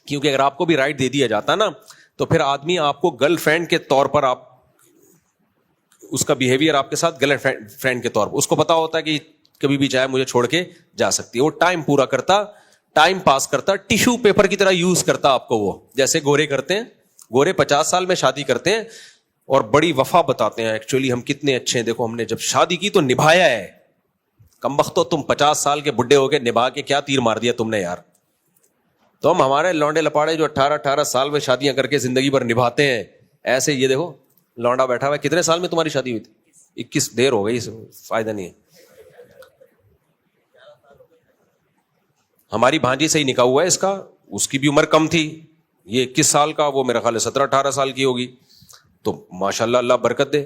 کیونکہ اگر آپ کو بھی رائٹ دے دیا جاتا نا تو پھر آدمی آپ کو گرل فرینڈ کے طور پر، آپ اس کا بیہیویئر آپ کے ساتھ گرل فرینڈ کے طور پر، اس کو پتا ہوتا ہے کہ کبھی بھی چاہے مجھے چھوڑ کے جا سکتی ہے. وہ ٹائم پورا کرتا، ٹائم پاس کرتا، ٹیشو پیپر کی طرح یوز کرتا آپ کو. وہ جیسے گورے کرتے ہیں، گورے 50 سال میں شادی کرتے ہیں اور بڑی وفا بتاتے ہیں، ایکچولی ہم کتنے اچھے ہیں، دیکھو ہم نے جب شادی کی تو نبھایا ہے. کمبختو تم 50 سال کے بڈھے ہو کے نبھا کے کیا تیر مار دیا تم نے یار. تو ہم ہمارے لونڈے لپاڑے جو 18 سال میں شادیاں کر کے زندگی بھر نبھاتے ہیں ایسے، یہ دیکھو لونڈا بیٹھا ہوا ہے. کتنے سال میں تمہاری شادی ہوئی تھی؟ 21. دیر ہو گئی, فائدہ نہیں ہے. ہماری بھانجی سے ہی نکاح ہوا ہے اس کا, اس کی بھی عمر کم تھی, یہ 21 سال کا, وہ میرا خیال ہے 17-18 سال کی ہوگی. تو ماشاء اللہ, اللہ برکت دے.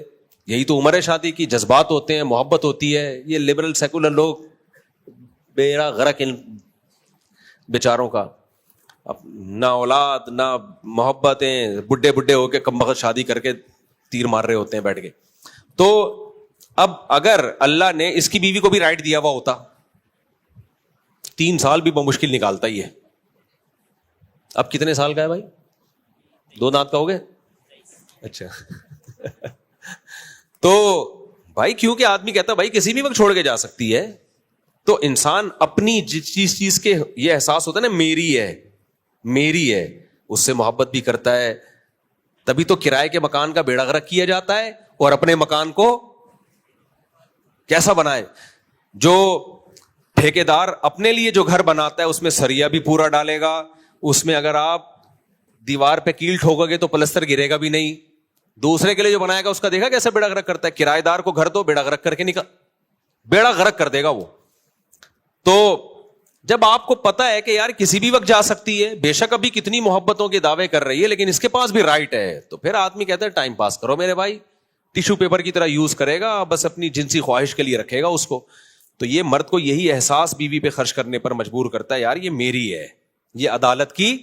یہی تو عمر ہے شادی کی, جذبات ہوتے ہیں, محبت ہوتی ہے. یہ لبرل سیکولر لوگ بیڑا غرق ان بیچاروں کا, اب نہ اولاد نہ محبتیں, بڈھے بڈھے ہو کے کم وقت شادی کر کے تیر مار رہے ہوتے ہیں بیٹھ کے. تو اب اگر اللہ نے اس کی بیوی کو بھی رائٹ دیا ہوا ہوتا, 3 سال بھی بمشکل نکالتا ہی ہے. اب کتنے سال کا ہے بھائی؟ 2 دانت کا ہو گئے. اچھا تو بھائی کیونکہ آدمی کہتا بھائی کسی بھی وقت چھوڑ کے جا سکتی ہے, تو انسان اپنی جس چیز کے یہ احساس ہوتا ہے نا میری ہے, اس سے محبت بھی کرتا ہے. تبھی تو کرائے کے مکان کا بیڑا غرق کیا جاتا ہے, اور اپنے مکان کو کیسا بنائے. جو ٹھیکیدار اپنے لیے جو گھر بناتا ہے اس میں سریا بھی پورا ڈالے گا, اس میں اگر آپ دیوار پہ کیل ٹھوکو گے تو پلستر گرے گا بھی نہیں. دوسرے کے لیے جو بنائے گا اس کا دیکھا کیسے بیڑا غرق کرتا ہے. کرایہ دار کو گھر دو, بیڑا غرق کر کے بیڑا غرق کر دے گا وہ. تو جب آپ کو پتا ہے کہ یار کسی بھی وقت جا سکتی ہے, بے شک ابھی کتنی محبتوں کے دعوے کر رہی ہے, لیکن اس کے پاس بھی رائٹ ہے, تو پھر آدمی کہتا ہے ٹائم پاس کرو میرے بھائی. ٹیشو پیپر کی طرح یوز کرے گا, بس اپنی جنسی خواہش کے لیے رکھے گا اس کو. تو یہ مرد کو یہی احساس بیوی پہ خرچ کرنے پر مجبور کرتا ہے, یار یہ میری ہے, یہ عدالت کی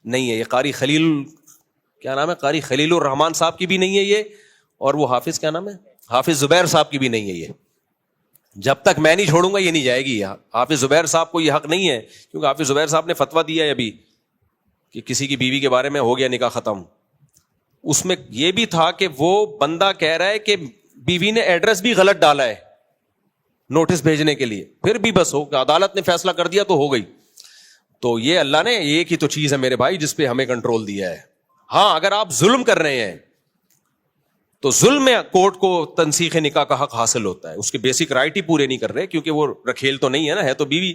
نہیں ہے. یہ قاری خلیل, کیا نام ہے, قاری خلیل الرحمان صاحب کی بھی نہیں ہے یہ, اور وہ حافظ کیا نام ہے, حافظ زبیر صاحب کی بھی نہیں ہے یہ. جب تک میں نہیں چھوڑوں گا یہ نہیں جائے گی. حافظ زبیر صاحب کو یہ حق نہیں ہے, کیونکہ حافظ زبیر صاحب نے فتویٰ دیا ہے ابھی کہ کسی کی بیوی کے بارے میں ہو گیا نکاح ختم. اس میں یہ بھی تھا کہ وہ بندہ کہہ رہا ہے کہ بیوی نے ایڈریس بھی غلط ڈالا ہے نوٹس بھیجنے کے لیے, پھر بھی بس ہو, عدالت نے فیصلہ کر دیا تو ہو گئی. تو یہ اللہ نے ایک ہی تو چیز ہے میرے بھائی جس پہ ہمیں کنٹرول دیا ہے. ہاں اگر آپ ظلم کر رہے ہیں تو ظلم میں کورٹ کو تنسیخ نکاح کا حق حاصل ہوتا ہے. اس کے بیسک رائٹ ہی پورے نہیں کر رہے, کیونکہ وہ رکھیل تو نہیں ہے نا, ہے تو بیوی.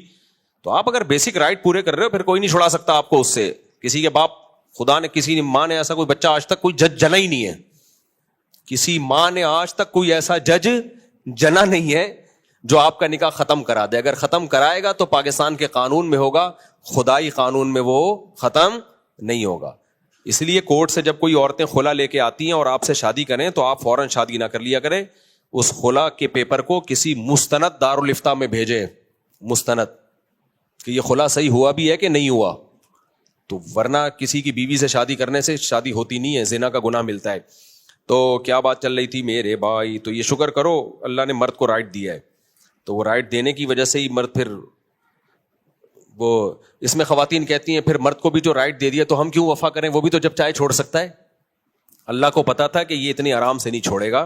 تو آپ اگر بیسک رائٹ پورے کر رہے ہو, پھر کوئی نہیں چھڑا سکتا آپ کو اس سے. کسی کے باپ, خدا نے, کسی ماں نے ایسا کوئی بچہ آج تک کوئی جج جنا ہی نہیں ہے. کسی ماں نے آج تک کوئی ایسا جج جنا نہیں ہے جو آپ کا نکاح ختم کرا دے. اگر ختم کرائے گا تو پاکستان کے قانون میں ہوگا, خدائی قانون میں وہ ختم نہیں ہوگا. اس لیے کورٹ سے جب کوئی عورتیں خلا لے کے آتی ہیں اور آپ سے شادی کریں تو آپ فوراً شادی نہ کر لیا کریں. اس خلا کے پیپر کو کسی مستند دارالفتہ میں بھیجیں, مستند, کہ یہ خلا صحیح ہوا بھی ہے کہ نہیں ہوا. تو ورنہ کسی کی بیوی سے شادی کرنے سے شادی ہوتی نہیں ہے, زنا کا گناہ ملتا ہے. تو کیا بات چل رہی تھی میرے بھائی, تو یہ شکر کرو اللہ نے مرد کو رائٹ دیا ہے. تو وہ رائٹ دینے کی وجہ سے ہی مرد, پھر وہ اس میں خواتین کہتی ہیں پھر مرد کو بھی جو رائٹ دے دیا تو ہم کیوں وفا کریں, وہ بھی تو جب چاہے چھوڑ سکتا ہے. اللہ کو پتا تھا کہ یہ اتنی آرام سے نہیں چھوڑے گا,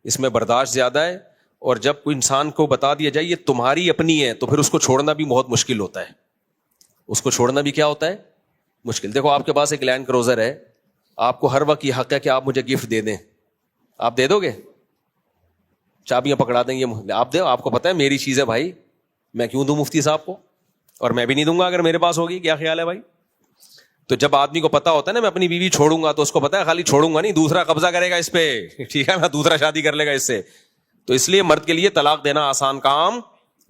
اس میں برداشت زیادہ ہے. اور جب کوئی انسان کو بتا دیا جائے یہ تمہاری اپنی ہے, تو پھر اس کو چھوڑنا بھی بہت مشکل ہوتا ہے. اس کو چھوڑنا بھی کیا ہوتا ہے, مشکل. دیکھو آپ کے پاس ایک لینڈ کروزر ہے, آپ کو ہر وقت یہ حق ہے کہ آپ مجھے گفٹ دے دیں, آپ دے دو گے؟ چابیاں پکڑا دیں گے آپ, دو, آپ کو پتا ہے میری چیز ہے بھائی, میں کیوں دوں مفتی صاحب کو, اور میں بھی نہیں دوں گا اگر میرے پاس ہوگی. کیا خیال ہے بھائی؟ تو جب آدمی کو پتا ہوتا ہے نا میں اپنی بیوی چھوڑوں گا, تو اس کو پتا ہے خالی چھوڑوں گا نہیں, دوسرا قبضہ کرے گا اس پہ, ٹھیک ہے نا, دوسرا شادی کر لے گا اس سے. تو اس لیے مرد کے لیے طلاق دینا آسان کام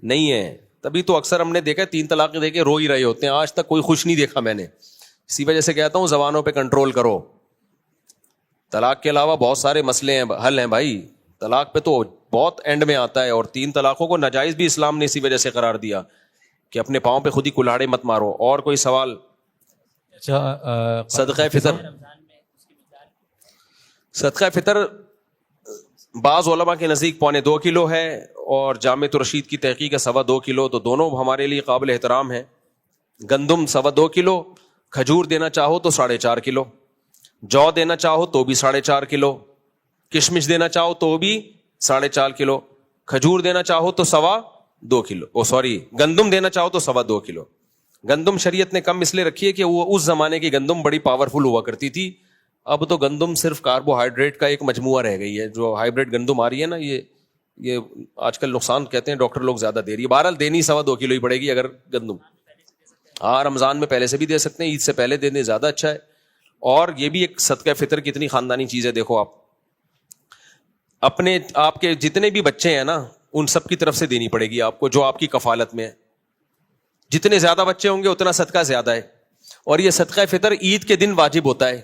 نہیں ہے. تبھی تو اکثر ہم نے دیکھا 3 طلاقیں دے کے رو ہی رہے ہوتے ہیں, آج تک کوئی خوش نہیں دیکھا میں نے. اسی وجہ سے کہتا ہوں زبانوں پہ کنٹرول کرو. طلاق کے علاوہ بہت سارے مسئلے ہیں, حل ہیں بھائی. طلاق پہ تو بہت اینڈ میں آتا ہے, اور 3 طلاقوں کو ناجائز بھی اسلام نے اسی وجہ سے قرار دیا کہ اپنے پاؤں پہ خود ہی کلاڑے مت مارو. اور کوئی سوال؟ صدقہ فطر, صدقہ فطر بعض علماء کے نزدیک 1.25 کلو ہے, اور جامع رشید کی تحقیق ہے 2.25 کلو, تو دونوں ہمارے لیے قابل احترام ہے. گندم 2.25 کلو, کھجور دینا چاہو تو 4.5 کلو, جو دینا چاہو تو بھی 4.5 کلو, کشمش دینا چاہو تو بھی 4.5 کلو, کھجور دینا چاہو تو 2.25 کلو, گندم دینا چاہو تو 2.25 کلو. گندم شریعت نے کم اس لیے رکھی ہے کہ وہ اس زمانے کی گندم بڑی پاورفل ہوا کرتی تھی. اب تو گندم صرف کاربوہائیڈریٹ کا ایک مجموعہ رہ گئی ہے. جو ہائیبریڈ گندم آ رہی ہے نا, یہ آج کل نقصان کہتے ہیں ڈاکٹر لوگ زیادہ دے رہی ہے. بہرحال دینی 2.25 کلو ہی پڑے گی اگر گندم. ہاں رمضان میں پہلے سے بھی دے سکتے ہیں, عید سے پہلے دے دیں زیادہ اچھا ہے. اور یہ بھی ایک صدقہ فطر کی اتنی خاندانی چیز ہے. دیکھو آپ اپنے آپ کے جتنے بھی بچے ہیں نا ان سب کی طرف سے دینی پڑے گی آپ کو, جو آپ کی کفالت میں ہے. جتنے زیادہ بچے ہوں گے اتنا صدقہ زیادہ ہے. اور یہ صدقہ فطر عید کے دن واجب ہوتا ہے.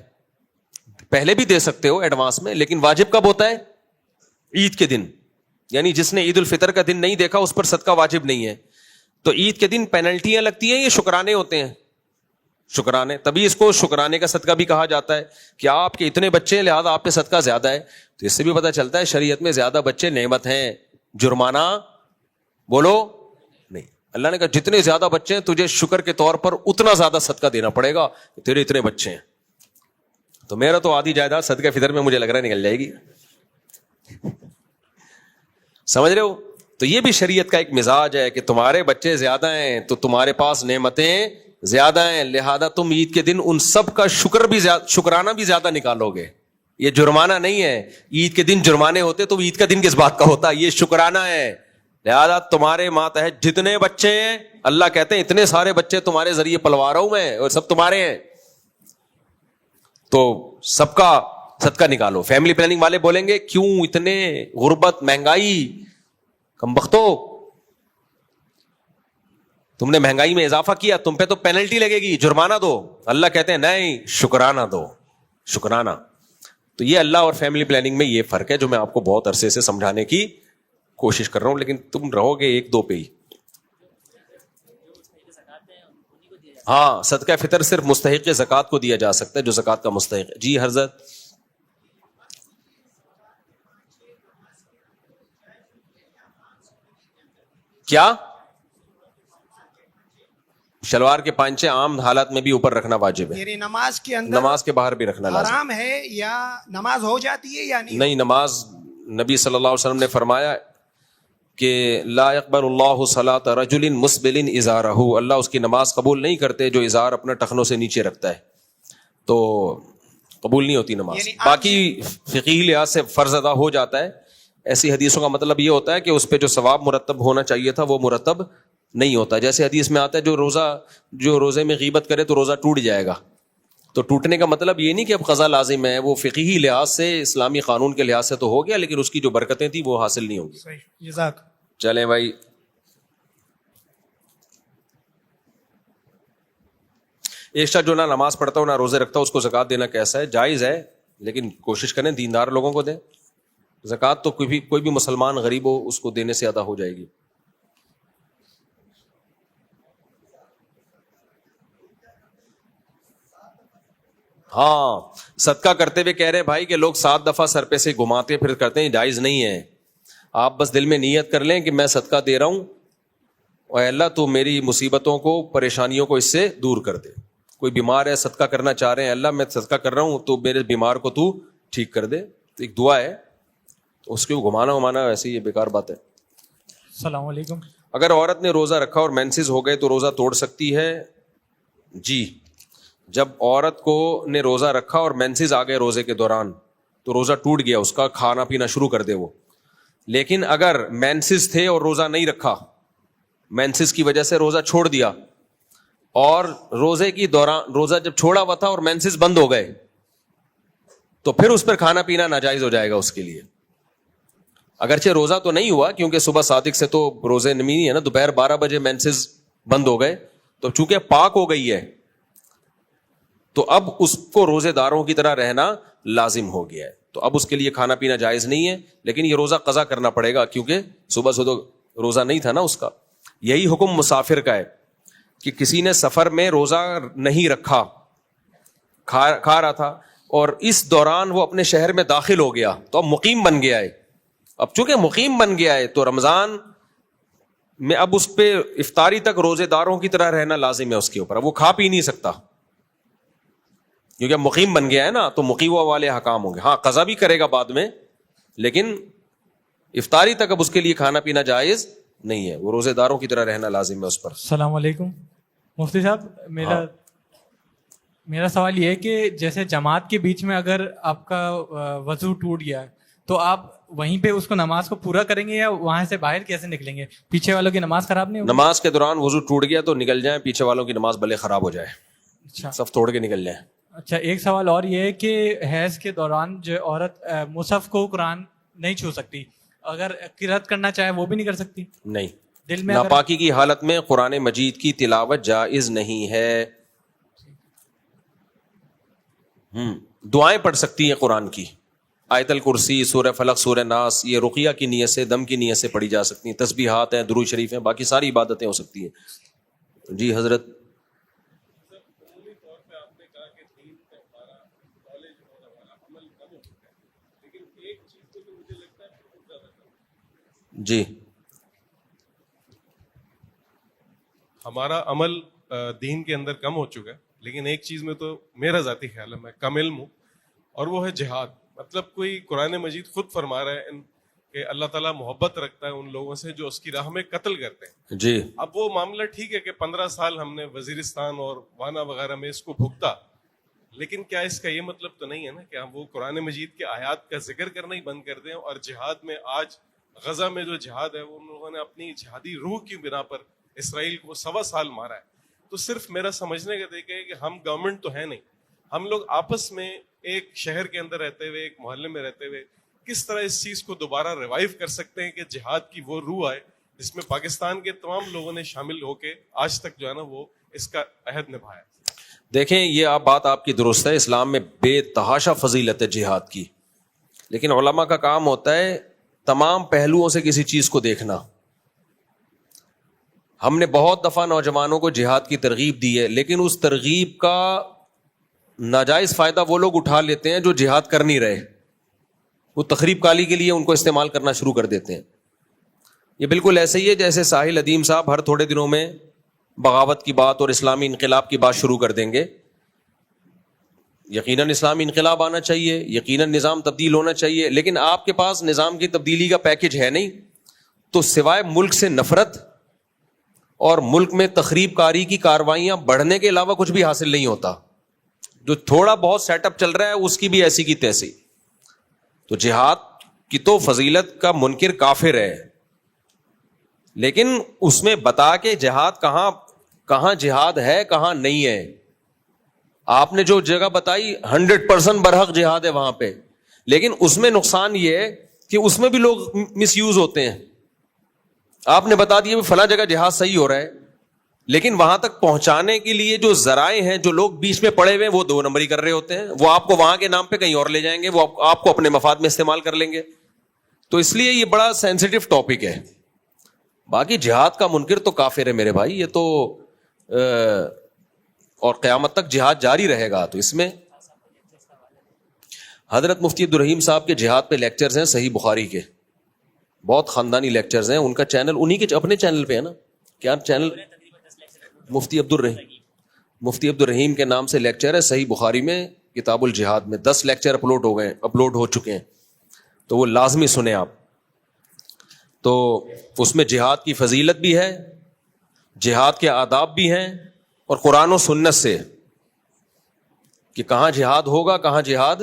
پہلے بھی دے سکتے ہو ایڈوانس میں, لیکن واجب کب ہوتا ہے؟ عید کے دن. یعنی جس نے عید الفطر کا دن نہیں دیکھا اس پر صدقہ واجب نہیں ہے. تو عید کے دن پینلٹیاں لگتی ہیں, یہ شکرانے ہوتے ہیں, شکرانے. تبھی اس کو شکرانے کا صدقہ بھی کہا جاتا ہے کہ آپ کے اتنے بچے ہیں لہذا آپ پہ صدقہ زیادہ ہے. تو اس سے بھی پتہ چلتا ہے شریعت میں زیادہ بچے نعمت ہیں, جرمانہ بولو نہیں. اللہ نے کہا جتنے زیادہ بچے ہیں تجھے شکر کے طور پر اتنا زیادہ صدقہ دینا پڑے گا, تیرے اتنے بچے ہیں. تو میرا تو آدھی جائیداد صدقہ فطر میں مجھے لگ رہا ہے نکل جائے گی. سمجھ رہے ہو؟ تو یہ بھی شریعت کا ایک مزاج ہے کہ تمہارے بچے زیادہ ہیں تو تمہارے پاس نعمتیں زیادہ ہیں, لہذا تم عید کے دن ان سب کا شکرانہ بھی زیادہ نکالو گے. یہ جرمانہ نہیں ہے. عید کے دن جرمانے ہوتے تو عید کا دن کس بات کا ہوتا؟ یہ شکرانہ ہے. لہذا تمہارے ماتحت جتنے بچے ہیں, اللہ کہتے ہیں اتنے سارے بچے تمہارے ذریعے پلوا رہا ہوں میں اور سب تمہارے ہیں, تو سب کا صدقہ نکالو. فیملی پلاننگ والے بولیں گے کیوں اتنے غربت, مہنگائی, کم بختو, تم نے مہنگائی میں اضافہ کیا, تم پہ تو پینلٹی لگے گی, جرمانہ دو. اللہ کہتے ہیں نہیں, شکرانہ دو, شکرانہ. تو یہ اللہ اور فیملی پلاننگ میں یہ فرق ہے جو میں آپ کو بہت عرصے سے سمجھانے کی کوشش کر رہا ہوں, لیکن تم رہو گے ایک دو پہ ہی. ہاں, صدقہ فطر صرف مستحق زکوٰۃ کو دیا جا سکتا ہے جو زکوٰۃ کا مستحق ہے. جی حضرت, کیا شلوار کے پانچے عام حالات میں بھی اوپر رکھنا واجب ہے؟ یعنی نماز کے اندر, نماز کے باہر بھی رکھنا لازم حرام ہے یا نماز ہو جاتی ہے یا نہیں. نماز نبی صلی اللہ علیہ وسلم نے فرمایا کہ لا يقبل اللہ صلاۃ رجل مسبل ازارہ, اللہ اس کی نماز قبول نہیں کرتے جو ازار اپنا ٹخنوں سے نیچے رکھتا ہے, تو قبول نہیں ہوتی نماز. یعنی باقی فقہی لحاظ سے فرض ادا ہو جاتا ہے. ایسی حدیثوں کا مطلب یہ ہوتا ہے کہ اس پہ جو ثواب مرتب ہونا چاہیے تھا وہ مرتب نہیں ہوتا. جیسے حدیث میں آتا ہے جو روزے میں غیبت کرے تو روزہ ٹوٹ جائے گا. تو ٹوٹنے کا مطلب یہ نہیں کہ اب قضا لازم ہے, وہ فقہی لحاظ سے, اسلامی قانون کے لحاظ سے تو ہو گیا, لیکن اس کی جو برکتیں تھیں وہ حاصل نہیں ہوں گی. صحیح, جزاک. چلیں بھائی, ایک شخص جو نہ نماز پڑھتا ہو نہ روزے رکھتا ہو اس کو زکوٰۃ دینا کیسا ہے؟ جائز ہے, لیکن کوشش کریں دیندار لوگوں کو دیں. زکوٰۃ تو کوئی بھی مسلمان غریب ہو اس کو دینے سے ادا ہو جائے گی. ہاں, صدقہ کرتے ہوئے کہہ رہے بھائی کہ لوگ 7 دفعہ سر پہ سے گھماتے پھر کرتے ہیں, جائز نہیں ہے. آپ بس دل میں نیت کر لیں کہ میں صدقہ دے رہا ہوں اور اللہ تو میری مصیبتوں کو, پریشانیوں کو اس سے دور کر دے. کوئی بیمار ہے, صدقہ کرنا چاہ رہے ہیں, اللہ میں صدقہ کر رہا ہوں تو میرے بیمار کو تو ٹھیک کر دے. تو ایک دعا ہے, اس کو گھمانا ومانا ویسے یہ بیکار بات ہے. السلام علیکم. اگر عورت نے روزہ رکھا اور مینسز ہو گئے تو روزہ توڑ سکتی ہے؟ جی, جب عورت کو نے روزہ رکھا اور مینسز آ گئے روزے کے دوران تو روزہ ٹوٹ گیا, اس کا کھانا پینا شروع کر دے وہ. لیکن اگر مینسز تھے اور روزہ نہیں رکھا, مینسز کی وجہ سے روزہ چھوڑ دیا, اور روزے کی دوران روزہ جب چھوڑا ہوا تھا اور مینسز بند ہو گئے تو پھر اس پر کھانا پینا ناجائز ہو جائے گا اس کے لیے. اگرچہ روزہ تو نہیں ہوا کیونکہ صبح صادق سے تو روزے نہیں ہے نا, دوپہر 12 بجے مینسز بند ہو گئے, تو چونکہ پاک ہو گئی ہے تو اب اس کو روزے داروں کی طرح رہنا لازم ہو گیا ہے. تو اب اس کے لیے کھانا پینا جائز نہیں ہے, لیکن یہ روزہ قضا کرنا پڑے گا کیونکہ صبح سے تو روزہ نہیں تھا نا اس کا. یہی حکم مسافر کا ہے کہ کسی نے سفر میں روزہ نہیں رکھا, کھا رہا تھا, اور اس دوران وہ اپنے شہر میں داخل ہو گیا تو اب مقیم بن گیا ہے. اب چونکہ مقیم بن گیا ہے تو رمضان میں اب اس پہ افطاری تک روزے داروں کی طرح رہنا لازم ہے اس کے اوپر. اب وہ کھا پی نہیں سکتا کیونکہ اب مقیم بن گیا ہے نا, تو مقیمہ والے حکام ہوں گے. ہاں, قضا بھی کرے گا بعد میں, لیکن افطاری تک اب اس کے لیے کھانا پینا جائز نہیں ہے, وہ روزے داروں کی طرح رہنا لازم ہے اس پر. السلام علیکم مفتی صاحب. میرا سوال یہ ہے کہ جیسے جماعت کے بیچ میں اگر آپ کا وضو ٹوٹ گیا تو آپ وہیں پہ اس کو نماز کو پورا کریں گے یا وہاں سے باہر کیسے نکلیں گے؟ پیچھے والوں کی نماز خراب نہیں ہوگی؟ نماز کے دوران وضو ٹوٹ گیا تو نکل جائیں, پیچھے والوں کی نماز بھلے خراب ہو جائے, اچھا صف توڑ کے نکل جائیں. اچھا, ایک سوال اور یہ ہے کہ حیض کے دوران جو عورت مصحف کو قرآن نہیں چھو سکتی, اگر قرات کرنا چاہے وہ بھی نہیں کر سکتی. نہیں, دل میں ناپاکی کی حالت میں قرآن مجید کی تلاوت جائز نہیں ہے. دعائیں پڑھ سکتی ہیں قرآن کی, آیت الکرسی, سورہ فلق, سورہ ناس, یہ رقیہ کی نیت سے, دم کی نیت سے پڑھی جا سکتی ہیں. تسبیحات ہیں, درود شریف ہیں, باقی ساری عبادتیں ہو سکتی ہیں. جی حضرت. جی ہمارا عمل دین کے اندر کم ہو چکا ہے, لیکن ایک چیز میں تو میرا ذاتی خیال ہے, میں کم علم ہوں, اور وہ ہے جہاد. مطلب کوئی قرآن مجید خود فرما رہا ہے کہ اللہ تعالیٰ محبت رکھتا ہے ان لوگوں سے جو اس کی راہ میں قتل کرتے ہیں. جی اب وہ معاملہ ٹھیک ہے کہ 15 سال ہم نے وزیرستان اور وانا وغیرہ میں اس کو بھگتا, لیکن کیا اس کا یہ مطلب تو نہیں ہے نا کہ ہم وہ قرآن مجید کے آیات کا ذکر کرنا ہی بند کر دیں. اور جہاد میں آج غزہ میں جو جہاد ہے, وہ ان لوگوں نے اپنی جہادی روح کی بنا پر اسرائیل کو 1.25 سال مارا ہے. تو صرف میرا سمجھنے کا طریقہ ہے کہ ہم گورنمنٹ تو ہے نہیں, ہم لوگ آپس میں ایک شہر کے اندر رہتے ہوئے, ایک محلے میں رہتے ہوئے, کس طرح اس چیز کو دوبارہ ریوائیو کر سکتے ہیں کہ جہاد کی وہ روح آئے جس میں پاکستان کے تمام لوگوں نے شامل ہو کے آج تک جو ہے نا وہ اس کا عہد نبھایا. دیکھیں, یہ بات آپ کی درست ہے, اسلام میں بے تحاشا فضیلت ہے جہاد کی, لیکن علماء کا کام ہوتا ہے تمام پہلوؤں سے کسی چیز کو دیکھنا. ہم نے بہت دفعہ نوجوانوں کو جہاد کی ترغیب دی ہے, لیکن اس ترغیب کا ناجائز فائدہ وہ لوگ اٹھا لیتے ہیں جو جہاد کر نہیں رہے, وہ تخریب کالی کے لیے ان کو استعمال کرنا شروع کر دیتے ہیں. یہ بالکل ایسے ہی ہے جیسے ساحل ادیم صاحب ہر تھوڑے دنوں میں بغاوت کی بات اور اسلامی انقلاب کی بات شروع کر دیں گے. یقیناً اسلامی انقلاب آنا چاہیے, یقیناً نظام تبدیل ہونا چاہیے, لیکن آپ کے پاس نظام کی تبدیلی کا پیکج ہے نہیں, تو سوائے ملک سے نفرت اور ملک میں تخریب کاری کی کاروائیاں بڑھنے کے علاوہ کچھ بھی حاصل نہیں ہوتا. جو تھوڑا بہت سیٹ اپ چل رہا ہے اس کی بھی ایسی کی تیسی. تو جہاد کی تو فضیلت کا منکر کافر ہے, لیکن اس میں بتا کے جہاد کہاں جہاد ہے کہاں نہیں ہے. آپ نے جو جگہ بتائی 100% برحق جہاد ہے وہاں پہ, لیکن اس میں نقصان یہ ہے کہ اس میں بھی لوگ مس یوز ہوتے ہیں. آپ نے بتا دیا فلاں جگہ جہاد صحیح ہو رہا ہے, لیکن وہاں تک پہنچانے کے لیے جو ذرائع ہیں, جو لوگ بیچ میں پڑے ہوئے ہیں, وہ 2 نمبری کر رہے ہوتے ہیں. وہ آپ کو وہاں کے نام پہ کہیں اور لے جائیں گے, وہ آپ کو اپنے مفاد میں استعمال کر لیں گے. تو اس لیے یہ بڑا سینسیٹیو ٹاپک ہے. باقی جہاد کا منکر تو کافر ہے میرے بھائی, یہ تو اور قیامت تک جہاد جاری رہے گا. تو اس میں حضرت مفتی عبدالرحیم صاحب کے جہاد پہ لیکچرز ہیں صحیح بخاری کے, بہت خاندانی لیکچرز ہیں. ان کا چینل انہی کے اپنے چینل پہ ہے نا, کیا چینل مفتی عبدالرحیم کے نام سے لیکچر ہے صحیح بخاری میں کتاب الجہاد میں. 10 لیکچر اپلوڈ ہو چکے ہیں, تو وہ لازمی سنیں آپ. تو اس میں جہاد کی فضیلت بھی ہے, جہاد کے آداب بھی ہیں, اور قرآن و سنت سے کہ کہاں جہاد ہوگا کہاں جہاد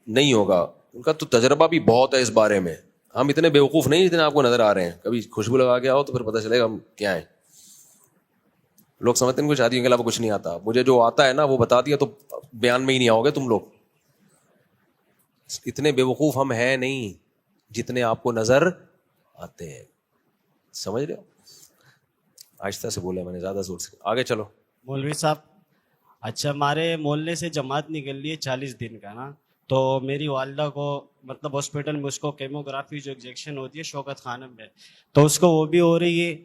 نہیں ہوگا. ان کا تو تجربہ بھی بہت ہے اس بارے میں. ہم اتنے بیوقوف نہیں جتنے آپ کو نظر آ رہے ہیں. کبھی خوشبو لگا کے آؤ تو پھر پتہ چلے گا ہم کیا ہیں. لوگ سمجھتے ہیں کچھ شادیوں کے علاوہ کچھ نہیں آتا. مجھے جو آتا ہے نا وہ بتا دیا تو بیان میں ہی نہیں آؤ گے تم لوگ. اتنے بیوقوف ہم ہیں نہیں جتنے آپ کو نظر آتے ہیں. سمجھ رہے ہو؟ آہستہ سے بولے میں نے, زیادہ زور سے. آگے چلو. مولوی صاحب, اچھا ہمارے محلے سے جماعت نکل لی ہے 40 دن کا نا, تو میری والدہ کو مطلب ہاسپٹل میں اس کو کیموگرافی جو انجیکشن ہوتی ہے شوکت خانم میں, تو اس کو وہ بھی ہو رہی ہے.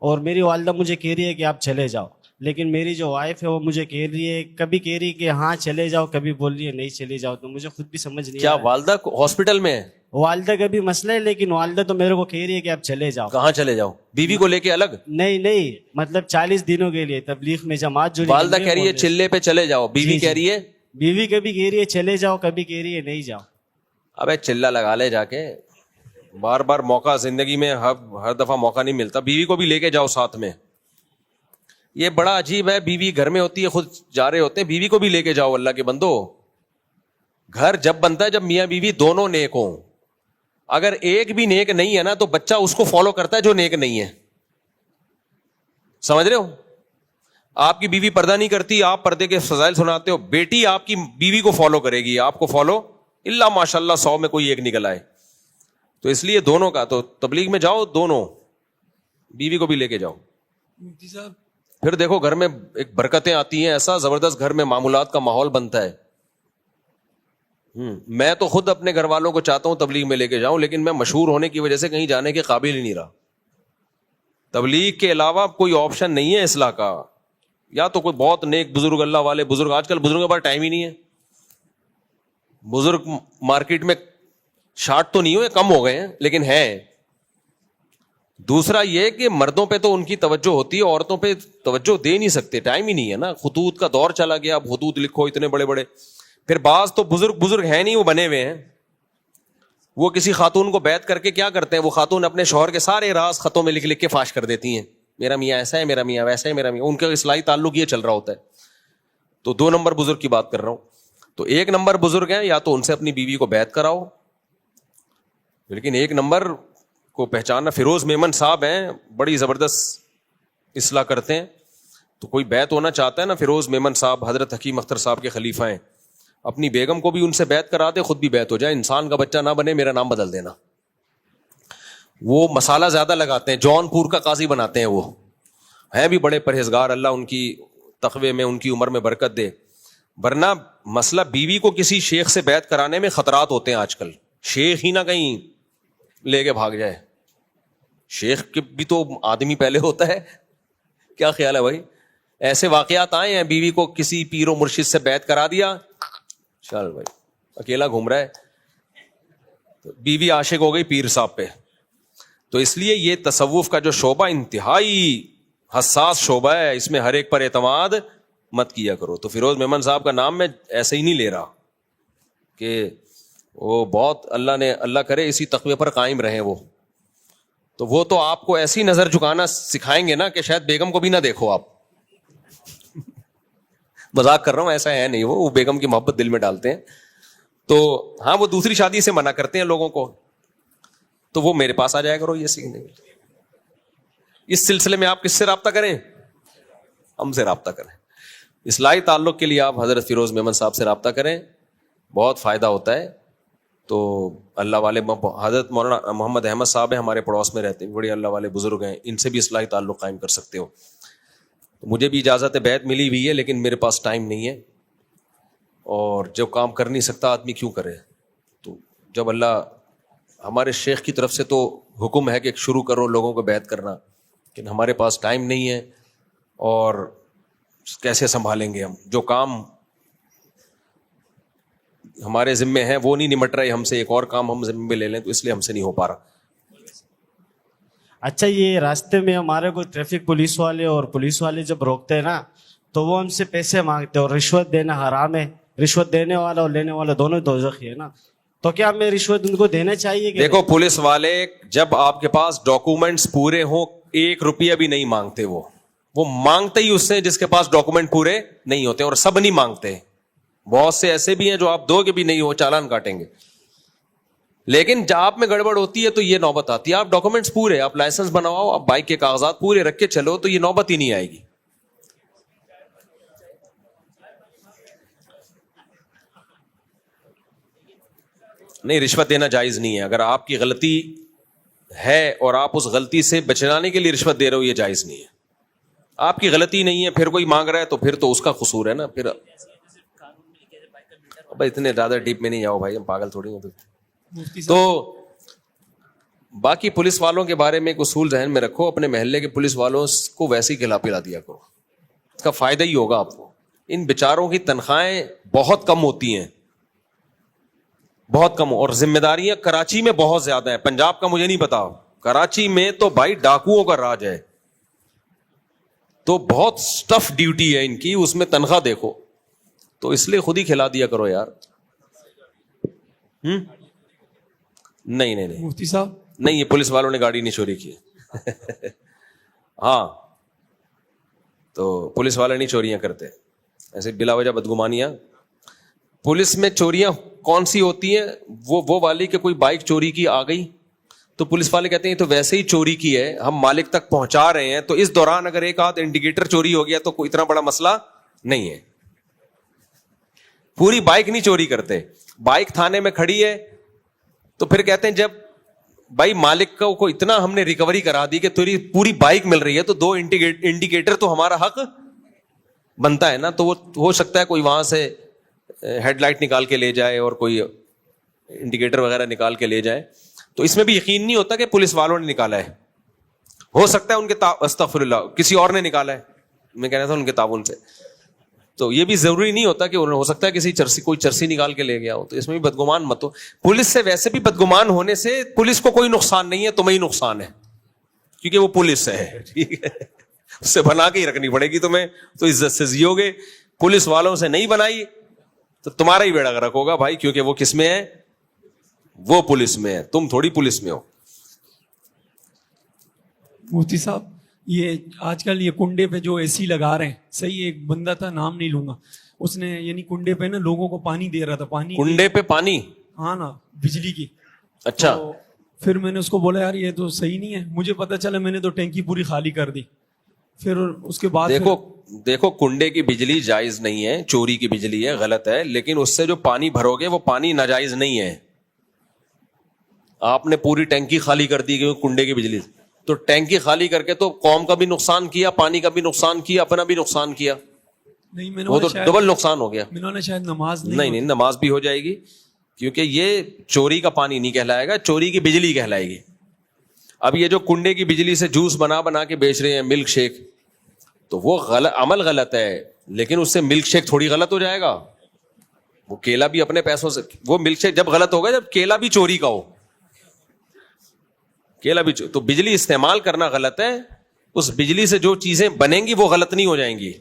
اور میری والدہ مجھے کہہ رہی ہے کہ آپ چلے جاؤ, لیکن میری جو وائف ہے وہ مجھے کہہ رہی ہے, کبھی کہہ رہی ہے کہ ہاں چلے جاؤ, کبھی بول رہی ہے نہیں چلے جاؤ. تو مجھے خود بھی سمجھ نہیں. کیا والدہ ہاسپٹل میں ہے؟ والدہ کا بھی مسئلہ ہے, لیکن والدہ تو میرے کو کہہ رہی ہے کہ آپ چلے جاؤ. کہاں چلے جاؤ؟ بیوی کو لے کے الگ؟ نہیں, مطلب 40 دنوں کے لیے تبلیغ میں جماعت جو والدہ کہہ رہی ہے چلے پہ چلے جاؤ, بیوی کہہ رہی ہے, بیوی کبھی کہہ رہی ہے چلے جاؤ, کبھی کہہ رہی ہے نہیں جاؤ. ابے چلا لگا لے جا کے, بار بار موقع زندگی میں ہر دفعہ موقع نہیں ملتا. بیوی کو بھی لے کے جاؤ ساتھ میں. یہ بڑا عجیب ہے, بیوی گھر میں ہوتی ہے, خود جا رہے ہوتے ہیں, بیوی کو بھی لے کے جاؤ. اللہ کے بندو, گھر جب بنتا ہے جب میاں بیوی دونوں نیک ہوں. اگر ایک بھی نیک نہیں ہے نا تو بچہ اس کو فالو کرتا ہے جو نیک نہیں ہے. سمجھ رہے ہو؟ آپ کی بیوی پردہ نہیں کرتی, آپ پردے کے فضائل سناتے ہو, بیٹی آپ کی بیوی کو فالو کرے گی, آپ کو فالو اللہ ماشاء اللہ 100 میں کوئی ایک نکل آئے. تو اس لیے دونوں کا, تو تبلیغ میں جاؤ دونوں, بیوی کو بھی لے کے جاؤ. مفتی صاحب پھر دیکھو گھر میں ایک برکتیں آتی ہیں, ایسا زبردست گھر میں معمولات کا ماحول بنتا ہے. میں تو خود اپنے گھر والوں کو چاہتا ہوں تبلیغ میں لے کے جاؤں, لیکن میں مشہور ہونے کی وجہ سے کہیں جانے کے قابل ہی نہیں رہا. تبلیغ کے علاوہ کوئی آپشن نہیں ہے اصلاح کا. یا تو کوئی بہت نیک بزرگ, اللہ والے بزرگ, آج کل بزرگوں کے پاس ٹائم ہی نہیں ہے. بزرگ مارکیٹ میں شارٹ تو نہیں ہوئے, کم ہو گئے ہیں, لیکن ہیں. دوسرا یہ کہ مردوں پہ تو ان کی توجہ ہوتی ہے, عورتوں پہ توجہ دے نہیں سکتے, ٹائم ہی نہیں ہے نا. خطوط کا دور چلا گیا, اب خطوط لکھو اتنے بڑے بڑے. پھر بعض تو بزرگ ہیں نہیں, وہ بنے ہوئے ہیں. وہ کسی خاتون کو بیعت کر کے کیا کرتے ہیں, وہ خاتون اپنے شوہر کے سارے راز خطوں میں لکھ کے فاش کر دیتی ہیں, میرا میاں ایسا ہے, میرا میاں ویسا ہے, میرا میاں. ان کا اصلاحی تعلق یہ چل رہا ہوتا ہے. تو 2 نمبر بزرگ کی بات کر رہا ہوں. تو 1 نمبر بزرگ ہیں, یا تو ان سے اپنی بیوی کو بیعت کراؤ. لیکن 1 نمبر کو پہچاننا, فیروز میمن صاحب ہیں, بڑی زبردست اصلاح کرتے ہیں. تو کوئی بیعت ہونا چاہتا ہے نا, فیروز میمن صاحب حضرت حکیم اختر صاحب کے خلیفہ ہیں, اپنی بیگم کو بھی ان سے بیعت کرا دے, خود بھی بیعت ہو جائے. انسان کا بچہ نہ بنے, میرا نام بدل دینا. وہ مسالہ زیادہ لگاتے ہیں, جون پور کا قاضی بناتے ہیں. وہ ہیں بھی بڑے پرہیزگار, اللہ ان کی تقوی میں, ان کی عمر میں برکت دے. ورنہ مسئلہ بیوی کو کسی شیخ سے بیعت کرانے میں خطرات ہوتے ہیں آج کل. شیخ ہی نہ کہیں لے کے بھاگ جائے. شیخ کے بھی تو آدمی پہلے ہوتا ہے. کیا خیال ہے بھائی؟ ایسے واقعات آئے ہیں, بیوی کو کسی پیر و مرشد سے بیعت کرا دیا, چل بھائی اکیلا گھوم رہا ہے, بیوی عاشق ہو گئی پیر صاحب پہ. تو اس لیے یہ تصوف کا جو شعبہ انتہائی حساس شعبہ ہے, اس میں ہر ایک پر اعتماد مت کیا کرو. تو فیروز میمن صاحب کا نام میں ایسے ہی نہیں لے رہا کہ وہ بہت, اللہ کرے اسی تقوی پر قائم رہیں وہ. تو وہ تو آپ کو ایسی نظر جھکانا سکھائیں گے نا کہ شاید بیگم کو بھی نہ دیکھو آپ. مذاق کر رہا ہوں, ایسا ہے نہیں. وہ بیگم کی محبت دل میں ڈالتے ہیں. تو ہاں, وہ دوسری شادی سے منع کرتے ہیں لوگوں کو. تو وہ میرے پاس آ جایا کرو یہ سیکھنے کے لیے. اس سلسلے میں آپ کس سے رابطہ کریں؟ ہم سے رابطہ کریں. اصلاحی تعلق کے لیے آپ حضرت فیروز میمن صاحب سے رابطہ کریں, بہت فائدہ ہوتا ہے. تو اللہ والے حضرت مولانا محمد احمد صاحب ہیں, ہمارے پڑوس میں رہتے ہیں, بڑے اللہ والے بزرگ ہیں, ان سے بھی اصلاحی تعلق قائم کر سکتے ہو. مجھے بھی اجازت بیعت ملی ہوئی ہے, لیکن میرے پاس ٹائم نہیں ہے, اور جو کام کر نہیں سکتا آدمی کیوں کرے. تو جب اللہ, ہمارے شیخ کی طرف سے تو حکم ہے کہ شروع کرو لوگوں کو بیعت کرنا, لیکن ہمارے پاس ٹائم نہیں ہے, اور کیسے سنبھالیں گے ہم. جو کام ہمارے ذمے ہیں وہ نہیں نمٹ رہے ہم سے, ایک اور کام ہم ذمے میں لے لیں, تو اس لیے ہم سے نہیں ہو پا رہا. اچھا, یہ راستے میں ہمارے کو ٹریفک پولیس والے اور پولیس والے جب روکتے ہیں نا, تو وہ ہم سے پیسے مانگتے ہیں, اور رشوت دینا حرام ہے. رشوت دینے والا اور لینے والا دونوں دوزخی ہے نا. تو کیا ہمیں رشوت ان کو دینا چاہیے؟ دیکھو, پولیس والے جب آپ کے پاس ڈاکومنٹس پورے ہوں, 1 روپیہ بھی نہیں مانگتے. وہ مانگتے ہی اس سے جس کے پاس ڈاکومنٹ پورے نہیں ہوتے, اور سب نہیں مانگتے. بہت سے ایسے بھی ہیں جو آپ دو کے بھی نہیں ہو چالان کاٹیں گے. لیکن جب آپ میں گڑبڑ ہوتی ہے تو یہ نوبت آتی ہے. آپ ڈاکومنٹس پورے, آپ لائسنس بنواؤ, آپ بائک کے کاغذات پورے رکھ کے چلو, تو یہ نوبت ہی نہیں آئے گی. نہیں, رشوت دینا جائز نہیں ہے. اگر آپ کی غلطی ہے اور آپ اس غلطی سے بچانے کے لیے رشوت دے رہے ہو, یہ جائز نہیں ہے. آپ کی غلطی نہیں ہے, پھر کوئی مانگ رہا ہے تو پھر تو اس کا قصور ہے نا. پھر بھائی اتنے زیادہ ڈیپ میں نہیں جاؤ بھائی, ہم پاگل تھوڑی ہیں. تو باقی پولیس والوں کے بارے میں ایک اصول ذہن میں رکھو, اپنے محلے کے پولیس والوں کو ویسے ہی کھلا پلا دیا کرو, اس کا فائدہ ہی ہوگا آپ کو. ان بیچاروں کی تنخواہیں بہت کم ہوتی ہیں, بہت کم, اور ذمہ داریاں کراچی میں بہت زیادہ ہیں. پنجاب کا مجھے نہیں پتا, کراچی میں تو بھائی ڈاکوؤں کا راج ہے. تو بہت سٹف ڈیوٹی ہے ان کی, اس میں تنخواہ دیکھو. تو اس لیے خود ہی کھلا دیا کرو یار. نہیں مفتی صاحب نہیں, یہ پولیس والوں نے گاڑی نہیں چوری کی. ہاں, تو پولیس والے نہیں چوریاں کرتے ایسے بلا وجہ بدگمانیاں. پولیس میں چوریاں کون سی ہوتی ہیں؟ وہ والی کہ کوئی بائک چوری کی آ گئی, تو پولیس والے کہتے ہیں تو ویسے ہی چوری کی ہے, ہم مالک تک پہنچا رہے ہیں, تو اس دوران اگر ایک آدھ انڈیکیٹر چوری ہو گیا تو کوئی اتنا بڑا مسئلہ نہیں ہے. پوری بائک نہیں چوری کرتے. بائک تھانے میں کھڑی ہے تو پھر کہتے ہیں جب بھائی مالک کو اتنا ہم نے ریکوری کرا دی کہ تیری پوری بائک مل رہی ہے, تو 2 انڈیکیٹر تو ہمارا حق بنتا ہے نا. تو وہ ہو سکتا ہے کوئی وہاں سے ہیڈ لائٹ نکال کے لے جائے اور کوئی انڈیکیٹر وغیرہ نکال کے لے جائے. تو اس میں بھی یقین نہیں ہوتا کہ پولیس والوں نے نکالا ہے, ہو سکتا ہے ان کے استغفر اللہ کسی اور نے نکالا ہے, میں کہہ رہا تھا ان کے تعاون سے. تو یہ بھی ضروری نہیں ہوتا کہ ہو سکتا ہے کسی کوئی چرسی نکال کے لے گیا ہو. تو اس میں بھی بدگمان مت ہو. پولیس سے ویسے بھی بدگمان ہونے سے پولیس کو کوئی نقصان نہیں ہے, تمہیں ہی نقصان ہے, کیونکہ وہ پولیس ہے. ٹھیک ہے, اس سے بنا کے ہی رکھنی پڑے گی تمہیں, تو عزت سے جیو گے. پولیس والوں سے نہیں بنائی تو تمہارا ہی بیڑا غرق ہوگا بھائی, کیونکہ وہ کس میں ہے, وہ پولیس میں ہے, تم تھوڑی پولیس میں ہو. مفتی صاحب, یہ آج کل یہ کنڈے پہ جو اے سی لگا رہے ہیں, صحیح, ایک بندہ تھا, نام نہیں لوں گا, اس نے یعنی کنڈے پہ نا لوگوں کو پانی دے رہا تھا, پانی کنڈے پہ پانی, ہاں نا, بجلی کی. اچھا, تو پھر میں نے اس کو بولا یار یہ تو صحیح نہیں ہے. مجھے پتا چلا, میں نے تو ٹینکی پوری خالی کر دی. پھر اس کے بعد دیکھو کنڈے کی بجلی جائز نہیں ہے, چوری کی بجلی ہے, غلط ہے, لیکن اس سے جو پانی بھرو گے وہ پانی ناجائز نہیں ہے. آپ نے پوری ٹینکی خالی کر دی کنڈے کی بجلی, تو ٹینکی خالی کر کے تو قوم کا بھی نقصان کیا, پانی کا بھی نقصان کیا, اپنا بھی نقصان کیا. نہیں, وہ تو ڈبل نقصان ہو گیا. میں نے شاید نماز نہیں, نماز بھی ہو جائے گی, کیونکہ یہ چوری کا پانی نہیں کہلائے گا, چوری کی بجلی کہلائے گی. اب یہ جو کنڈے کی بجلی سے جوس بنا کے بیچ رہے ہیں, ملک شیک, تو وہ عمل غلط ہے, لیکن اس سے ملک شیک تھوڑی غلط ہو جائے گا. وہ کیلا بھی اپنے پیسوں سے, وہ ملک شیک جب غلط ہوگا جب کیلا بھی چوری کا ہو, کیلا بھی تو بجلی استعمال کرنا غلط ہے. اس بجلی سے جو چیزیں بنیں گی وہ غلط نہیں ہو جائیں گی.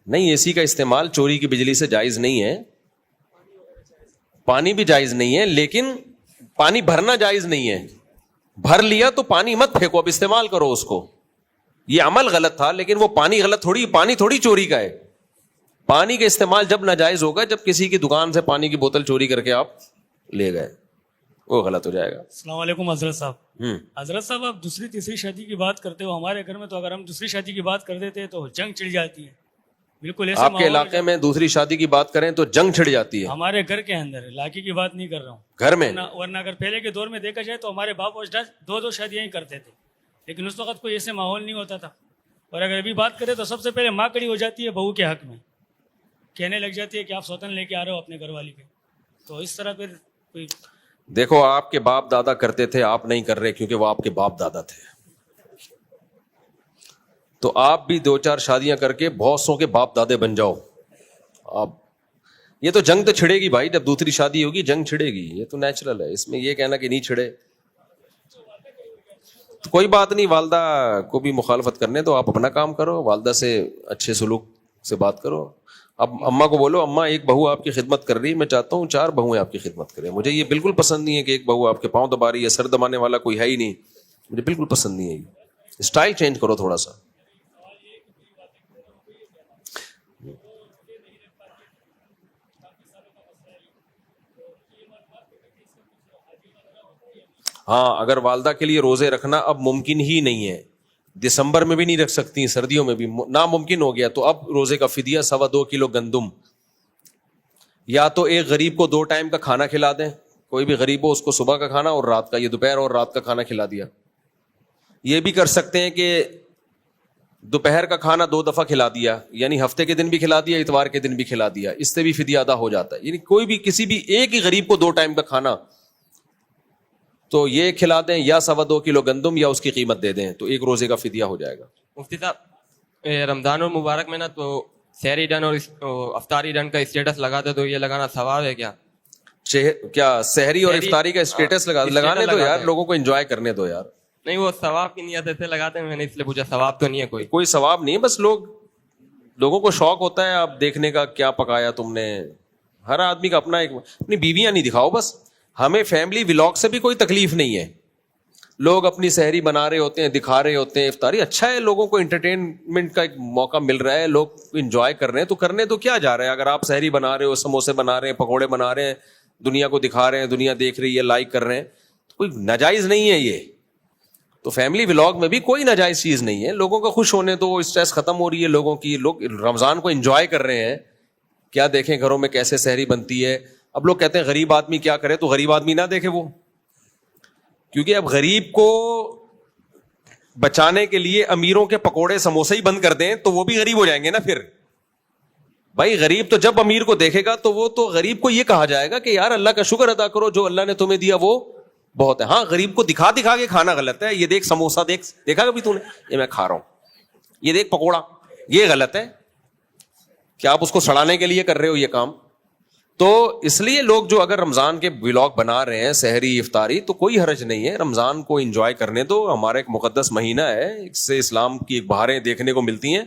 نہیں, اے سی کا استعمال چوری کی بجلی سے جائز نہیں ہے, پانی بھی جائز نہیں ہے, لیکن پانی بھرنا جائز نہیں ہے. بھر لیا تو پانی مت پھینکو, اب استعمال کرو اس کو. یہ عمل غلط تھا, لیکن وہ پانی غلط تھوڑی, پانی تھوڑی چوری کا ہے. پانی کا استعمال جب ناجائز ہوگا جب کسی کی دکان سے پانی کی بوتل چوری کر کے آپ لے گئے, وہ غلط ہو جائے گا. السلام علیکم حضرت صاحب. حضرت صاحب, آپ دوسری تیسری شادی کی بات کرتے ہو, ہمارے گھر میں تو اگر ہم دوسری شادی کی بات کر دیتے تو جنگ چھڑ جاتی ہے. بالکل ایسے آپ کے علاقے میں دوسری شادی کی بات کریں تو جنگ چھڑ جاتی ہے. ہمارے گھر کے اندر, علاقے کی بات نہیں کر رہا ہوں, گھر میں. ورنہ اگر پہلے کے دور میں دیکھا جائے تو ہمارے باپ اور 2 شادیاں ہی کرتے تھے, لیکن اس وقت کوئی ایسے ماحول نہیں ہوتا تھا. اور اگر ابھی بات کریں تو سب سے پہلے ماں کڑی ہو جاتی ہے بہو کے حق میں, کہنے لگ جاتی ہے کہ آپ سوتن لے کے آ رہے ہو اپنے گھر والی پہ. تو اس طرح پھر کوئی, دیکھو آپ کے باپ دادا کرتے تھے, آپ نہیں کر رہے کیونکہ وہ آپ کے باپ دادا تھے. تو آپ بھی 2-4 شادیاں کر کے بہت سو کے باپ دادے بن جاؤ آپ. یہ تو جنگ تو چھڑے گی بھائی, جب دوسری شادی ہوگی جنگ چھڑے گی, یہ تو نیچرل ہے. اس میں یہ کہنا کہ نہیں چھڑے تو کوئی بات نہیں. والدہ کو بھی مخالفت کرنے تو آپ اپنا کام کرو, والدہ سے اچھے سلوک سے بات کرو. اب اماں کو بولو, اماں ایک بہو آپ کی خدمت کر رہی ہے, میں چاہتا ہوں 4 بہویں آپ کی خدمت کریں. مجھے یہ بالکل پسند نہیں ہے کہ ایک بہو آپ کے پاؤں دبا رہی ہے, سر دبانے والا کوئی ہے ہی نہیں, مجھے بالکل پسند نہیں ہے. یہ اسٹائل چینج کرو تھوڑا سا. ہاں, اگر والدہ کے لیے روزے رکھنا اب ممکن ہی نہیں ہے, دسمبر میں بھی نہیں رکھ سکتی, سردیوں میں بھی ناممکن ہو گیا, تو اب روزے کا فدیہ 2.25 کلو گندم, یا تو ایک غریب کو 2 ٹائم کا کھانا کھلا دیں, کوئی بھی غریب ہو اس کو صبح کا کھانا اور رات کا, یہ دوپہر اور رات کا کھانا کھلا دیا. یہ بھی کر سکتے ہیں کہ دوپہر کا کھانا 2 دفعہ کھلا دیا, یعنی ہفتے کے دن بھی کھلا دیا, اتوار کے دن بھی کھلا دیا, اس سے بھی فدیہ ادا ہو جاتا ہے. یعنی کوئی بھی کسی بھی ایک ہی غریب کو 2 ٹائم کا کھانا تو یہ کھلا دیں, یا 2.25 کلو گندم, یا اس کی قیمت دے دیں, تو ایک روزے کا فدیہ ہو جائے گا. مفتی صاحب, رمضان المبارک میں نا تو سحری ڈن اور افطاری ڈن کا اسٹیٹس لگاتے, تو یہ لگانا ثواب ہے کیا؟ کیا سحری اور افطاری کا اسٹیٹس لگانے دو یار, لوگوں کو انجوائے کرنے دو یار. نہیں, وہ ثواب کی نیت سے لگاتے ہیں, میں نے اس لیے پوچھا. ثواب تو نہیں ہے کوئی ثواب نہیں ہے, بس لوگوں کو شوق ہوتا ہے آپ دیکھنے کا, کیا پکایا تم نے. ہر آدمی کا اپنا ایک, اپنی بیویاں نہیں دکھاؤ بس. ہمیں فیملی ولاگ سے بھی کوئی تکلیف نہیں ہے, لوگ اپنی سحری بنا رہے ہوتے ہیں, دکھا رہے ہوتے ہیں, افطاری اچھا ہے, لوگوں کو انٹرٹینمنٹ کا ایک موقع مل رہا ہے, لوگ انجوائے کر رہے ہیں, تو کرنے تو کیا جا رہا ہے. اگر آپ سحری بنا رہے ہو, سموسے بنا رہے ہیں, پکوڑے بنا رہے ہیں, دنیا کو دکھا رہے ہیں, دنیا دیکھ رہی ہے, لائک کر رہے ہیں, تو کوئی ناجائز نہیں ہے یہ. تو فیملی ولاگ میں بھی کوئی ناجائز چیز نہیں ہے, لوگوں کا خوش ہونے تو اسٹریس ختم ہو رہی ہے لوگوں کی, لوگ رمضان کو انجوائے کر رہے ہیں. کیا دیکھیں گھروں میں کیسے سحری بنتی ہے, اب لوگ کہتے ہیں غریب آدمی کیا کرے, تو غریب آدمی نہ دیکھے وہ, کیونکہ اب غریب کو بچانے کے لیے امیروں کے پکوڑے سموسے ہی بند کر دیں تو وہ بھی غریب ہو جائیں گے نا. پھر بھائی غریب تو جب امیر کو دیکھے گا تو وہ تو غریب کو یہ کہا جائے گا کہ یار اللہ کا شکر ادا کرو, جو اللہ نے تمہیں دیا وہ بہت ہے. ہاں غریب کو دکھا دکھا کے کھانا غلط ہے. یہ دیکھ سموسا دیکھا کبھی تو نے, یہ میں کھا رہا ہوں, یہ دیکھ پکوڑا, یہ غلط ہے. کیا آپ اس کو سڑانے کے لیے کر رہے ہو یہ کام؟ تو اس لیے لوگ جو اگر رمضان کے ولاگ بنا رہے ہیں سحری افطاری, تو کوئی حرج نہیں ہے, رمضان کو انجوائے کرنے دو. ہمارا ایک مقدس مہینہ ہے, اس سے اسلام کی ایک بہاریں دیکھنے کو ملتی ہیں.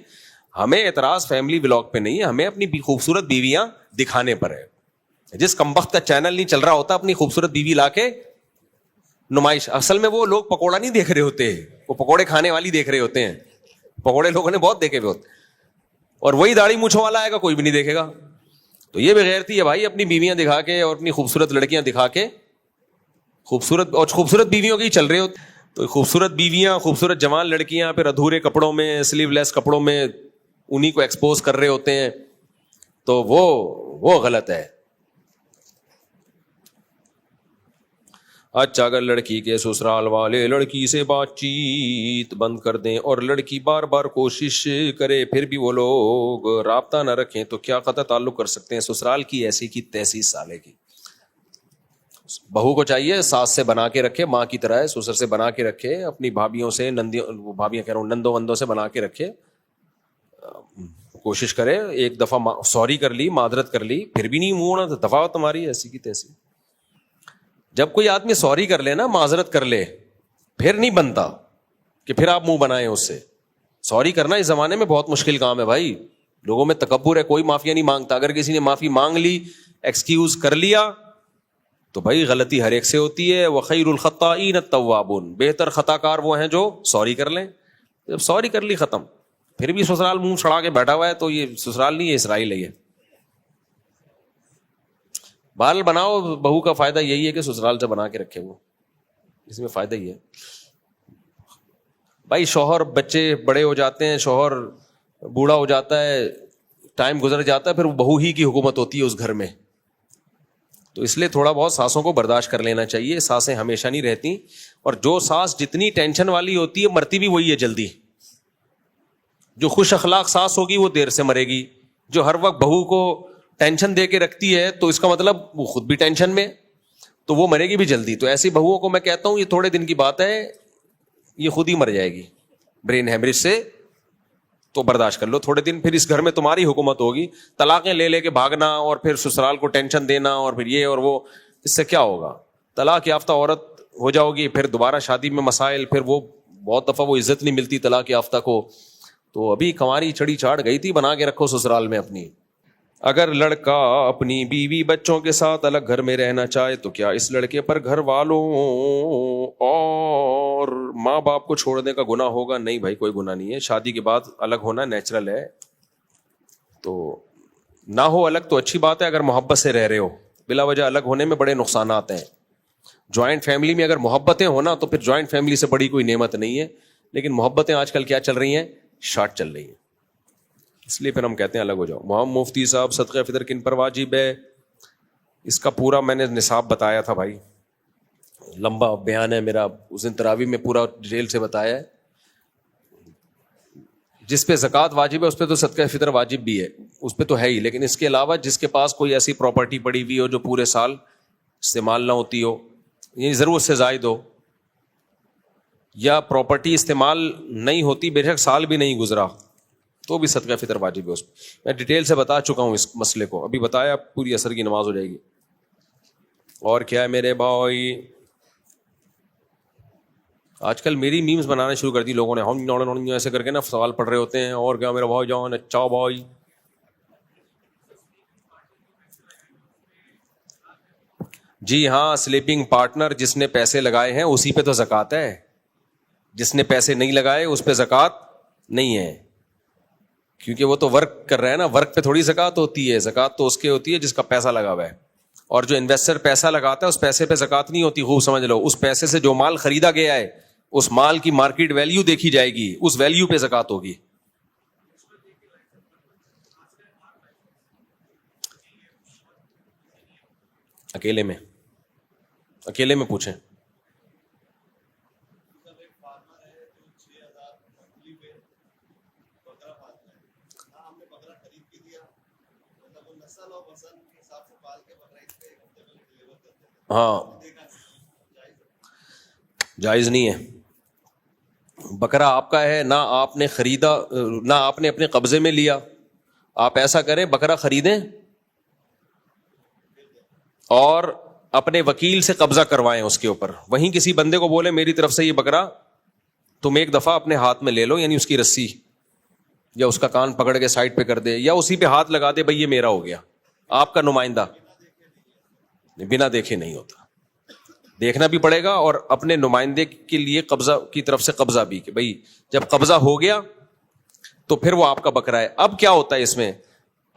ہمیں اعتراض فیملی ولاگ پہ نہیں ہے, ہمیں اپنی خوبصورت بیویاں دکھانے پر ہے. جس کمبخت کا چینل نہیں چل رہا ہوتا اپنی خوبصورت بیوی لا کے نمائش, اصل میں وہ لوگ پکوڑا نہیں دیکھ رہے ہوتے, وہ پکوڑے کھانے والی دیکھ رہے ہوتے ہیں. پکوڑے لوگوں نے بہت دیکھے ہوئے ہوتے, اور وہی داڑھی مونچھوں والا آئے گا کوئی بھی نہیں دیکھے گا. تو یہ بغیرتی ہے بھائی, اپنی بیویاں دکھا کے اور اپنی خوبصورت لڑکیاں دکھا کے, خوبصورت بیویوں کے ہی چل رہے ہوتے. تو خوبصورت بیویاں, خوبصورت جوان لڑکیاں پھر ادھورے کپڑوں میں, سلیو لیس کپڑوں میں انہی کو ایکسپوز کر رہے ہوتے ہیں, تو وہ غلط ہے. اچھا, اگر لڑکی کے سسرال والے لڑکی سے بات چیت بند کر دیں اور لڑکی بار بار کوشش کرے پھر بھی وہ لوگ رابطہ نہ رکھیں تو کیا قطع تعلق کر سکتے ہیں؟ سسرال کی ایسی کی تیسی سالے کی. بہو کو چاہیے ساس سے بنا کے رکھے, ماں کی طرح ہے, سسر سے بنا کے رکھے, اپنی بھابھیوں سے, بھابھیاں کہہ رہا ہوں, نندوں وندوں سے بنا کے رکھے. کوشش کرے, ایک دفعہ سوری کر لی, معذرت کر لی, پھر بھی نہیں منہ ہونا تو دفعہ تمہاری ایسی کی تیسی. جب کوئی آدمی سوری کر لے نا, معذرت کر لے, پھر نہیں بنتا کہ پھر آپ منہ بنائیں اس سے. سوری کرنا اس زمانے میں بہت مشکل کام ہے بھائی, لوگوں میں تکبر ہے, کوئی معافیا نہیں مانگتا. اگر کسی نے معافی مانگ لی, ایکسکیوز کر لیا, تو بھائی غلطی ہر ایک سے ہوتی ہے. وَخَيْرُ الْخَطَّائِينَ التَّوَّابُونَ, بہتر خطا کار وہ ہیں جو سوری کر لیں. جب سوری کر لی ختم, پھر بھی سسرال منہ چھڑا کے بیٹھا ہوا ہے تو یہ سسرال نہیں ہے, اسرائیل ہے یہ. بال بناؤ, بہو کا فائدہ یہی ہے کہ سسرال سے بنا کے رکھے, وہ اس میں فائدہ ہی ہے. بھائی شوہر, بچے بڑے ہو جاتے ہیں, شوہر بوڑھا ہو جاتا ہے, ٹائم گزر جاتا ہے, پھر بہو ہی کی حکومت ہوتی ہے اس گھر میں. تو اس لیے تھوڑا بہت ساسوں کو برداشت کر لینا چاہیے. ساسیں ہمیشہ نہیں رہتی, اور جو ساس جتنی ٹینشن والی ہوتی ہے مرتی بھی وہی ہے جلدی. جو خوش اخلاق ساس ہوگی وہ دیر سے مرے گی. جو ہر وقت بہو کو ٹینشن دے کے رکھتی ہے تو اس کا مطلب وہ خود بھی ٹینشن میں, تو وہ مرے گی بھی جلدی. تو ایسی بہوؤں کو میں کہتا ہوں یہ تھوڑے دن کی بات ہے, یہ خود ہی مر جائے گی برین ہیمریج سے. تو برداشت کر لو تھوڑے دن, پھر اس گھر میں تمہاری حکومت ہوگی. طلاقیں لے کے بھاگنا اور پھر سسرال کو ٹینشن دینا اور پھر یہ اور وہ, اس سے کیا ہوگا؟ طلاق یافتہ عورت ہو جاؤ گی, پھر دوبارہ شادی میں مسائل, پھر وہ بہت دفعہ وہ عزت نہیں ملتی طلاق یافتہ کو. تو ابھی کنواری چڑی چاڑ گئی تھی, بنا کے رکھو سسرال میں اپنی. اگر لڑکا اپنی بیوی بچوں کے ساتھ الگ گھر میں رہنا چاہے تو کیا اس لڑکے پر گھر والوں اور ماں باپ کو چھوڑنے کا گناہ ہوگا؟ نہیں بھائی, کوئی گناہ نہیں ہے. شادی کے بعد الگ ہونا نیچرل ہے, تو نہ ہو الگ تو اچھی بات ہے. اگر محبت سے رہ رہے ہو, بلا وجہ الگ ہونے میں بڑے نقصانات ہیں. جوائنٹ فیملی میں اگر محبتیں ہونا تو پھر جوائنٹ فیملی سے بڑی کوئی نعمت نہیں ہے. لیکن محبتیں آج کل کیا چل رہی ہیں؟ شارٹ چل رہی ہیں. اس لیے پھر ہم کہتے ہیں الگ ہو جاؤ. محمد مفتی صاحب, صدقہ فطر کن پر واجب ہے؟ اس کا پورا میں نے نصاب بتایا تھا بھائی, لمبا بیان ہے میرا, اس دن تراویح میں پورا ڈیٹیل سے بتایا ہے. جس پہ زکوٰۃ واجب ہے اس پہ تو صدقہ فطر واجب بھی ہے, اس پہ تو ہے ہی. لیکن اس کے علاوہ جس کے پاس کوئی ایسی پراپرٹی پڑی ہوئی ہو جو پورے سال استعمال نہ ہوتی ہو, یعنی ضرورت سے زائد ہو, یا پراپرٹی استعمال نہیں ہوتی, بے شک سال بھی نہیں گزرا, تو بھی صدقہ فطر واجب ہے اس پہ. میں ڈیٹیل سے بتا چکا ہوں اس مسئلے کو, ابھی بتایا, پوری عصر کی نماز ہو جائے گی. اور کیا ہے میرے بھائی, آج کل میری میمز بنانا شروع کر دی لوگوں نے, ہم ایسے کر کے نا سوال پڑھ رہے ہوتے ہیں. اور کیا میرا بھائی جان, اچھا بھائی. جی ہاں, سلیپنگ پارٹنر جس نے پیسے لگائے ہیں اسی پہ تو زکوٰۃ ہے. جس نے پیسے نہیں لگائے اس پہ زکوٰۃ نہیں ہے, کیونکہ وہ تو ورک کر رہا ہے نا, ورک پہ تھوڑی زکوٰۃ ہوتی ہے. زکوٰۃ تو اس کے ہوتی ہے جس کا پیسہ لگا ہوا ہے. اور جو انویسٹر پیسہ لگاتا ہے اس پیسے پہ زکوٰۃ نہیں ہوتی. خوب سمجھ لو, اس پیسے سے جو مال خریدا گیا ہے اس مال کی مارکیٹ ویلیو دیکھی جائے گی, اس ویلیو پہ زکوٰۃ ہوگی. اکیلے میں پوچھیں. ہاں جائز نہیں ہے. بکرا آپ کا ہے، نہ آپ نے خریدا، نہ آپ نے اپنے قبضے میں لیا. آپ ایسا کریں، بکرا خریدیں اور اپنے وکیل سے قبضہ کروائیں اس کے اوپر. وہیں کسی بندے کو بولے میری طرف سے یہ بکرا تم ایک دفعہ اپنے ہاتھ میں لے لو، یعنی اس کی رسی یا اس کا کان پکڑ کے سائڈ پہ کر دے یا اسی پہ ہاتھ لگا دے، بھائی یہ میرا ہو گیا. آپ کا نمائندہ بنا دیکھے نہیں ہوتا، دیکھنا بھی پڑے گا اور اپنے نمائندے کے لیے قبضہ کی طرف سے قبضہ بھی کہ بھائی جب قبضہ ہو گیا تو پھر وہ آپ کا بکرا ہے. اب کیا ہوتا ہے اس میں،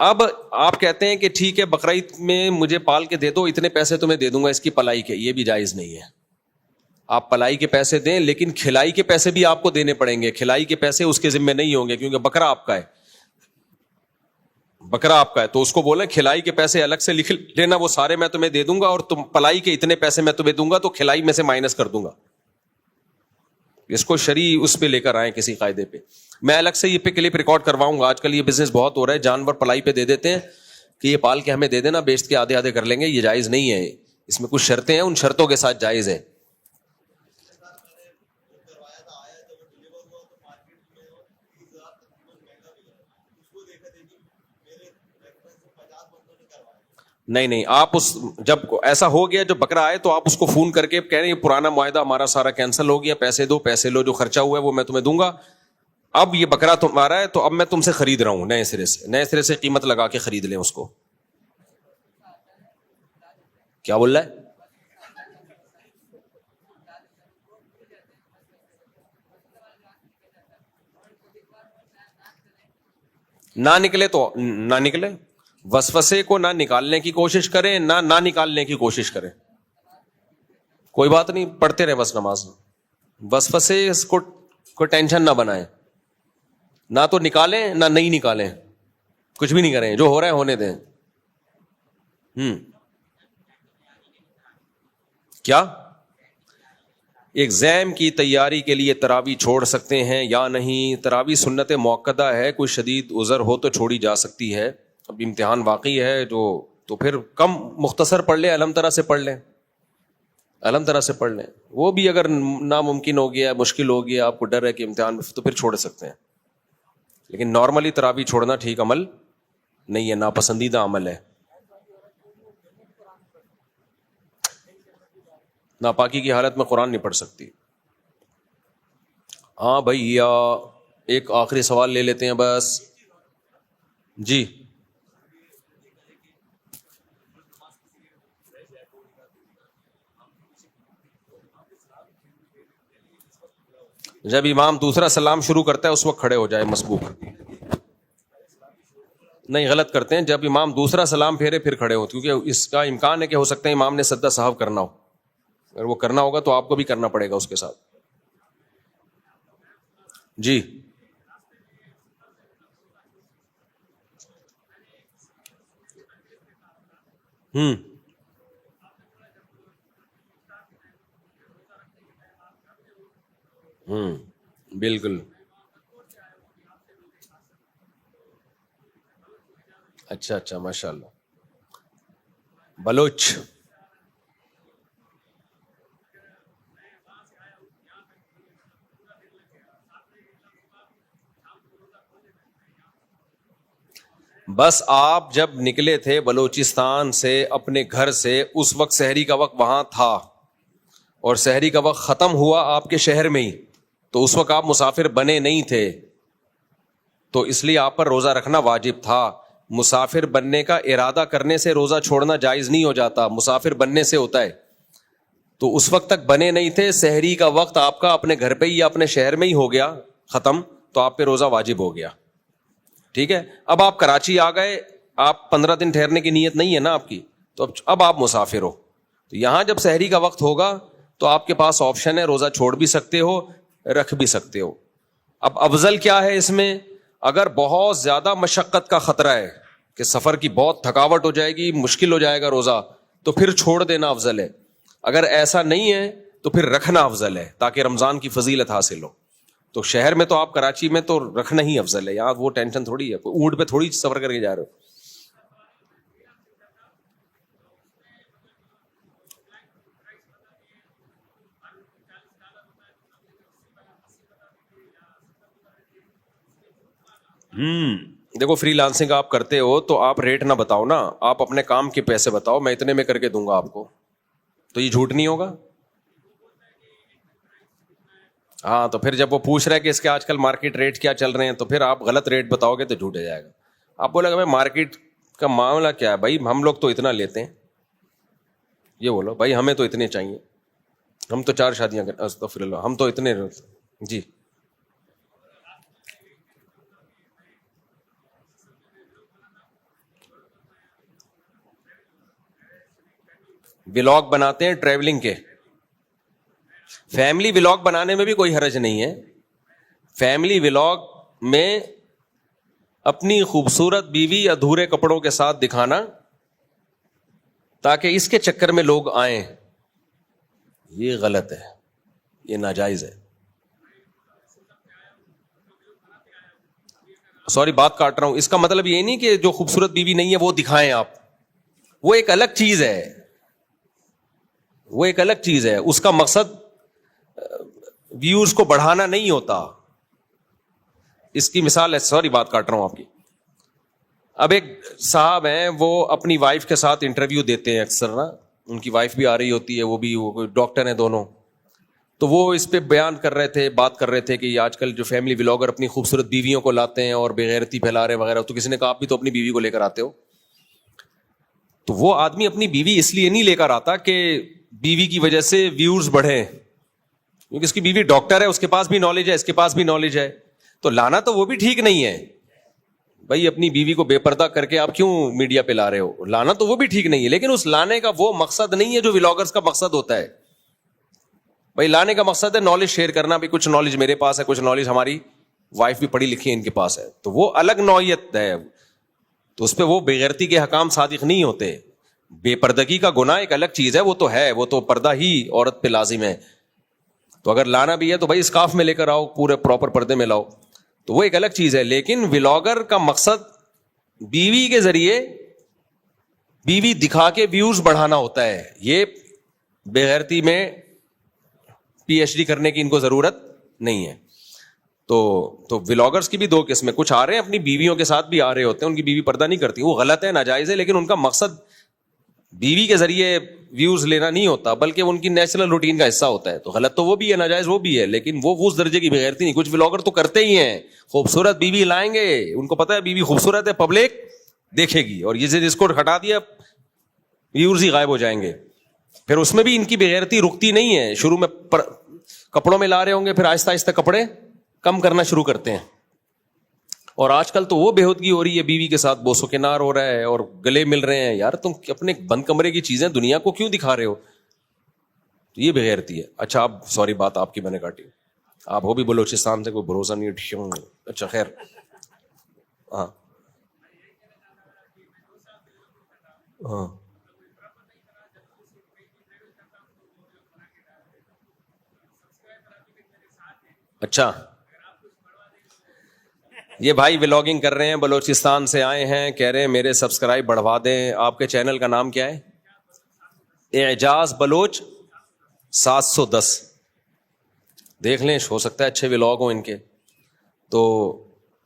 اب آپ کہتے ہیں کہ ٹھیک ہے بقرعید میں مجھے پال کے دے دو، اتنے پیسے تمہیں دے دوں گا اس کی پلائی کے. یہ بھی جائز نہیں ہے. آپ پلائی کے پیسے دیں لیکن کھلائی کے پیسے بھی آپ کو دینے پڑیں گے. کھلائی کے پیسے اس کے ذمہ نہیں ہوں گے کیونکہ بکرا آپ کا ہے. بکرا آپ کا ہے تو اس کو بولیں کھلائی کے پیسے الگ سے لکھ لینا، وہ سارے میں تمہیں دے دوں گا اور تم پلائی کے اتنے پیسے میں تمہیں دوں گا تو کھلائی میں سے مائنس کر دوں گا. اس کو شرعی اس پہ لے کر آئیں کسی قاعدے پہ. میں الگ سے یہ پہ کلپ ریکارڈ کرواؤں گا. آج کل یہ بزنس بہت ہو رہا ہے، جانور پلائی پہ دے دیتے ہیں کہ یہ پال کے ہمیں دے دینا، بیچ کے آدھے آدھے کر لیں گے. یہ جائز نہیں ہے. اس میں کچھ شرطیں ہیں، ان شرطوں کے ساتھ جائز ہے. نہیں آپ اس جب ایسا ہو گیا جب بکرا آئے تو آپ اس کو فون کر کے کہہ رہے ہیں یہ پرانا معاہدہ ہمارا سارا کینسل ہو گیا، پیسے دو، پیسے لو، جو خرچہ ہوا ہے وہ میں تمہیں دوں گا. اب یہ بکرا تمہارا ہے تو اب میں تم سے خرید رہا ہوں نئے سرے سے قیمت لگا کے خرید لیں اس کو. کیا بول رہا ہے؟ نہ نکلے تو نہ نکلے. وسوسے کو نہ نکالنے کی کوشش کریں، نہ نکالنے کی کوشش کریں. کوئی بات نہیں، پڑھتے رہے بس نماز. وسوسے اس کو ٹینشن نہ بنائیں. نہ تو نکالیں نہ نہیں نکالیں، کچھ بھی نہیں کریں، جو ہو رہا ہے ہونے دیں. کیا ایگزام کی تیاری کے لیے تراویح چھوڑ سکتے ہیں یا نہیں؟ تراویح سنت موقدہ ہے، کوئی شدید عذر ہو تو چھوڑی جا سکتی ہے. اب امتحان واقعی ہے جو تو پھر کم مختصر پڑھ لیں، علم طرح سے پڑھ لیں، علم طرح سے پڑھ لیں. وہ بھی اگر ناممکن ہو گیا، مشکل ہو گیا، آپ کو ڈر ہے کہ امتحان میں، تو پھر چھوڑ سکتے ہیں. لیکن نارملی تراویح چھوڑنا ٹھیک عمل نہیں ہے، ناپسندیدہ عمل ہے. ناپاکی کی حالت میں قرآن نہیں پڑھ سکتی. ہاں بھائی، یا ایک آخری سوال لے لیتے ہیں بس. جی جب امام دوسرا سلام شروع کرتا ہے اس وقت کھڑے ہو جائے مسبوق. نہیں، غلط کرتے ہیں. جب امام دوسرا سلام پھیرے پھر کھڑے ہو، کیونکہ اس کا امکان ہے کہ ہو سکتا ہے امام نے سجدہ سہو کرنا ہو. اگر وہ کرنا ہوگا تو آپ کو بھی کرنا پڑے گا اس کے ساتھ. جی بالکل. اچھا ماشاء اللہ. بلوچ بس آپ جب نکلے تھے بلوچستان سے اپنے گھر سے، اس وقت سحری کا وقت وہاں تھا اور سحری کا وقت ختم ہوا آپ کے شہر میں ہی، تو اس وقت آپ مسافر بنے نہیں تھے، تو اس لیے آپ پر روزہ رکھنا واجب تھا. مسافر بننے کا ارادہ کرنے سے روزہ چھوڑنا جائز نہیں ہو جاتا، مسافر بننے سے ہوتا ہے. تو اس وقت تک بنے نہیں تھے، سحری کا وقت آپ کا اپنے گھر پہ ہی یا اپنے شہر میں ہی ہو گیا ختم، تو آپ پہ روزہ واجب ہو گیا. ٹھیک ہے. اب آپ کراچی آ گئے، آپ 15 دن ٹھہرنے کی نیت نہیں ہے نا آپ کی، تو اب آپ مسافر ہو. تو یہاں جب سحری کا وقت ہوگا تو آپ کے پاس آپشن ہے، روزہ چھوڑ بھی سکتے ہو، رکھ بھی سکتے ہو. اب افضل کیا ہے اس میں؟ اگر بہت زیادہ مشقت کا خطرہ ہے کہ سفر کی بہت تھکاوٹ ہو جائے گی، مشکل ہو جائے گا روزہ، تو پھر چھوڑ دینا افضل ہے. اگر ایسا نہیں ہے تو پھر رکھنا افضل ہے تاکہ رمضان کی فضیلت حاصل ہو. تو شہر میں تو آپ کراچی میں تو رکھنا ہی افضل ہے, یہاں وہ ٹینشن تھوڑی ہے, کوئی اونٹ پہ تھوڑی سفر کر کے جا رہے ہو. دیکھو فری لانسنگ آپ کرتے ہو تو آپ ریٹ نہ بتاؤ نا, آپ اپنے کام کے پیسے بتاؤ, میں اتنے میں کر کے دوں گا آپ کو, تو یہ جھوٹ نہیں ہوگا. ہاں تو پھر جب وہ پوچھ رہا ہے کہ اس کے آج کل مارکیٹ ریٹ کیا چل رہے ہیں تو پھر آپ غلط ریٹ بتاؤ گے تو جھوٹ ہو جائے گا. آپ بولے گا بھائی مارکیٹ کا معاملہ کیا ہے, بھائی ہم لوگ تو اتنا لیتے ہیں, یہ بولو بھائی ہمیں تو اتنے چاہیے, ہم تو 4 شادیاں کریں, استغفر اللہ, ہم تو اتنے. جی ولاگ بناتے ہیں ٹریولنگ کے, فیملی ولاگ بنانے میں بھی کوئی حرج نہیں ہے. فیملی ولاگ میں اپنی خوبصورت بیوی ادھورے کپڑوں کے ساتھ دکھانا تاکہ اس کے چکر میں لوگ آئیں, یہ غلط ہے, یہ ناجائز ہے. سوری بات کاٹ رہا ہوں, اس کا مطلب یہ نہیں کہ جو خوبصورت بیوی نہیں ہے وہ دکھائیں آپ, وہ ایک الگ چیز ہے, وہ ایک الگ چیز ہے. اس کا مقصد ویوز کو بڑھانا نہیں ہوتا. اس کی مثال ہے, سوری بات کاٹ رہا ہوں آپ کی. اب ایک صاحب ہیں وہ اپنی وائف کے ساتھ انٹرویو دیتے ہیں اکثر نا, ان کی وائف بھی آ رہی ہوتی ہے, وہ بھی ڈاکٹر ہیں دونوں, تو وہ اس پہ بیان کر رہے تھے, بات کر رہے تھے کہ آج کل جو فیملی ولاگر اپنی خوبصورت بیویوں کو لاتے ہیں اور بےغیرتی پھیلا رہے وغیرہ. تو کسی نے کہا آپ بھی تو اپنی بیوی کو لے کر آتے ہو. تو وہ آدمی اپنی بیوی اس لیے نہیں لے کر آتا کہ بیوی کی وجہ سے ویوز بڑھیں, کیونکہ اس کی بیوی ڈاکٹر ہے, اس کے پاس بھی نالج ہے, اس کے پاس بھی نالج ہے. تو لانا تو وہ بھی ٹھیک نہیں ہے بھائی, اپنی بیوی کو بے پردہ کر کے آپ کیوں میڈیا پہ لا رہے ہو, لانا تو وہ بھی ٹھیک نہیں ہے, لیکن اس لانے کا وہ مقصد نہیں ہے جو ولاگرز کا مقصد ہوتا ہے. بھائی لانے کا مقصد ہے نالج شیئر کرنا, بھی کچھ نالج میرے پاس ہے, کچھ نالج ہماری وائف بھی پڑھی لکھی ہے ان کے پاس ہے, تو وہ الگ نوعیت ہے. تو اس پہ وہ بےغیرتی کے حکام صادق نہیں ہوتے. بے پردگی کا گناہ ایک الگ چیز ہے, وہ تو ہے, وہ تو پردہ ہی عورت پہ لازم ہے. تو اگر لانا بھی ہے تو بھائی اسکارف میں لے کر آؤ, پورے پراپر پردے میں لاؤ, تو وہ ایک الگ چیز ہے. لیکن ولاگر کا مقصد بیوی کے ذریعے بیوی دکھا کے ویوز بڑھانا ہوتا ہے. یہ بےغیرتی میں پی ایچ ڈی کرنے کی ان کو ضرورت نہیں ہے. تو ولاگرز کی بھی 2 قسمیں, کچھ آ رہے ہیں اپنی بیویوں کے ساتھ بھی آ رہے ہوتے ہیں, ان کی بیوی پردہ نہیں کرتی, وہ غلط ہے, ناجائز ہے, لیکن ان کا مقصد بیوی کے ذریعے ویوز لینا نہیں ہوتا بلکہ ان کی نیچرل روٹین کا حصہ ہوتا ہے. تو غلط تو وہ بھی ہے, ناجائز وہ بھی ہے, لیکن وہ اس درجے کی بےغیرتی نہیں. کچھ ولاگر تو کرتے ہی ہیں, خوبصورت بیوی لائیں گے, ان کو پتا ہے بیوی خوبصورت ہے, پبلک دیکھے گی, اور یہ جس کو ہٹا دیا ویورز ہی غائب ہو جائیں گے. پھر اس میں بھی ان کی بےغیرتی رکتی نہیں ہے. شروع میں کپڑوں میں لا رہے ہوں گے, پھر آہستہ آہستہ کپڑے کم کرنا شروع کرتے ہیں. اور آج کل تو وہ بےہودگی ہو رہی ہے, بیوی کے ساتھ بوسو کنار ہو رہا ہے اور گلے مل رہے ہیں. یار تم اپنے بند کمرے کی چیزیں دنیا کو کیوں دکھا رہے ہو, یہ بےغیرتی ہے. اچھا آپ سوری بات آپ کی میں نے کاٹی, آپ ہو بھی بلوچستان سے, کوئی بھروسہ نہیں. اچھا خیر, ہاں ہاں اچھا, یہ بھائی ولاگنگ کر رہے ہیں, بلوچستان سے آئے ہیں, کہہ رہے ہیں میرے سبسکرائب بڑھوا دیں. آپ کے چینل کا نام کیا ہے؟ اعجاز بلوچ 710. دیکھ لیں, ہو سکتا ہے اچھے ولاگ ہوں ان کے. تو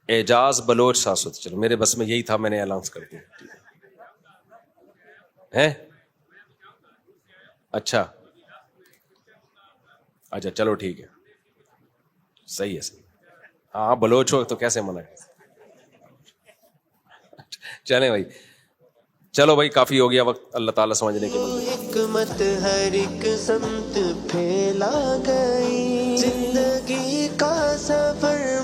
اعجاز بلوچ 710, چلو میرے بس میں یہی تھا, میں نے اناؤنس کر دیا ہے. اچھا اچھا چلو ٹھیک ہے, صحیح ہے صحیح. ہاں بلوچ ہو تو کیسے منع ہے. چلیں بھائی, چلو بھائی کافی ہو گیا وقت, اللہ تعالیٰ سمجھنے کی حکمت ہر ایک سمت پھیلا گئی, زندگی کا سفر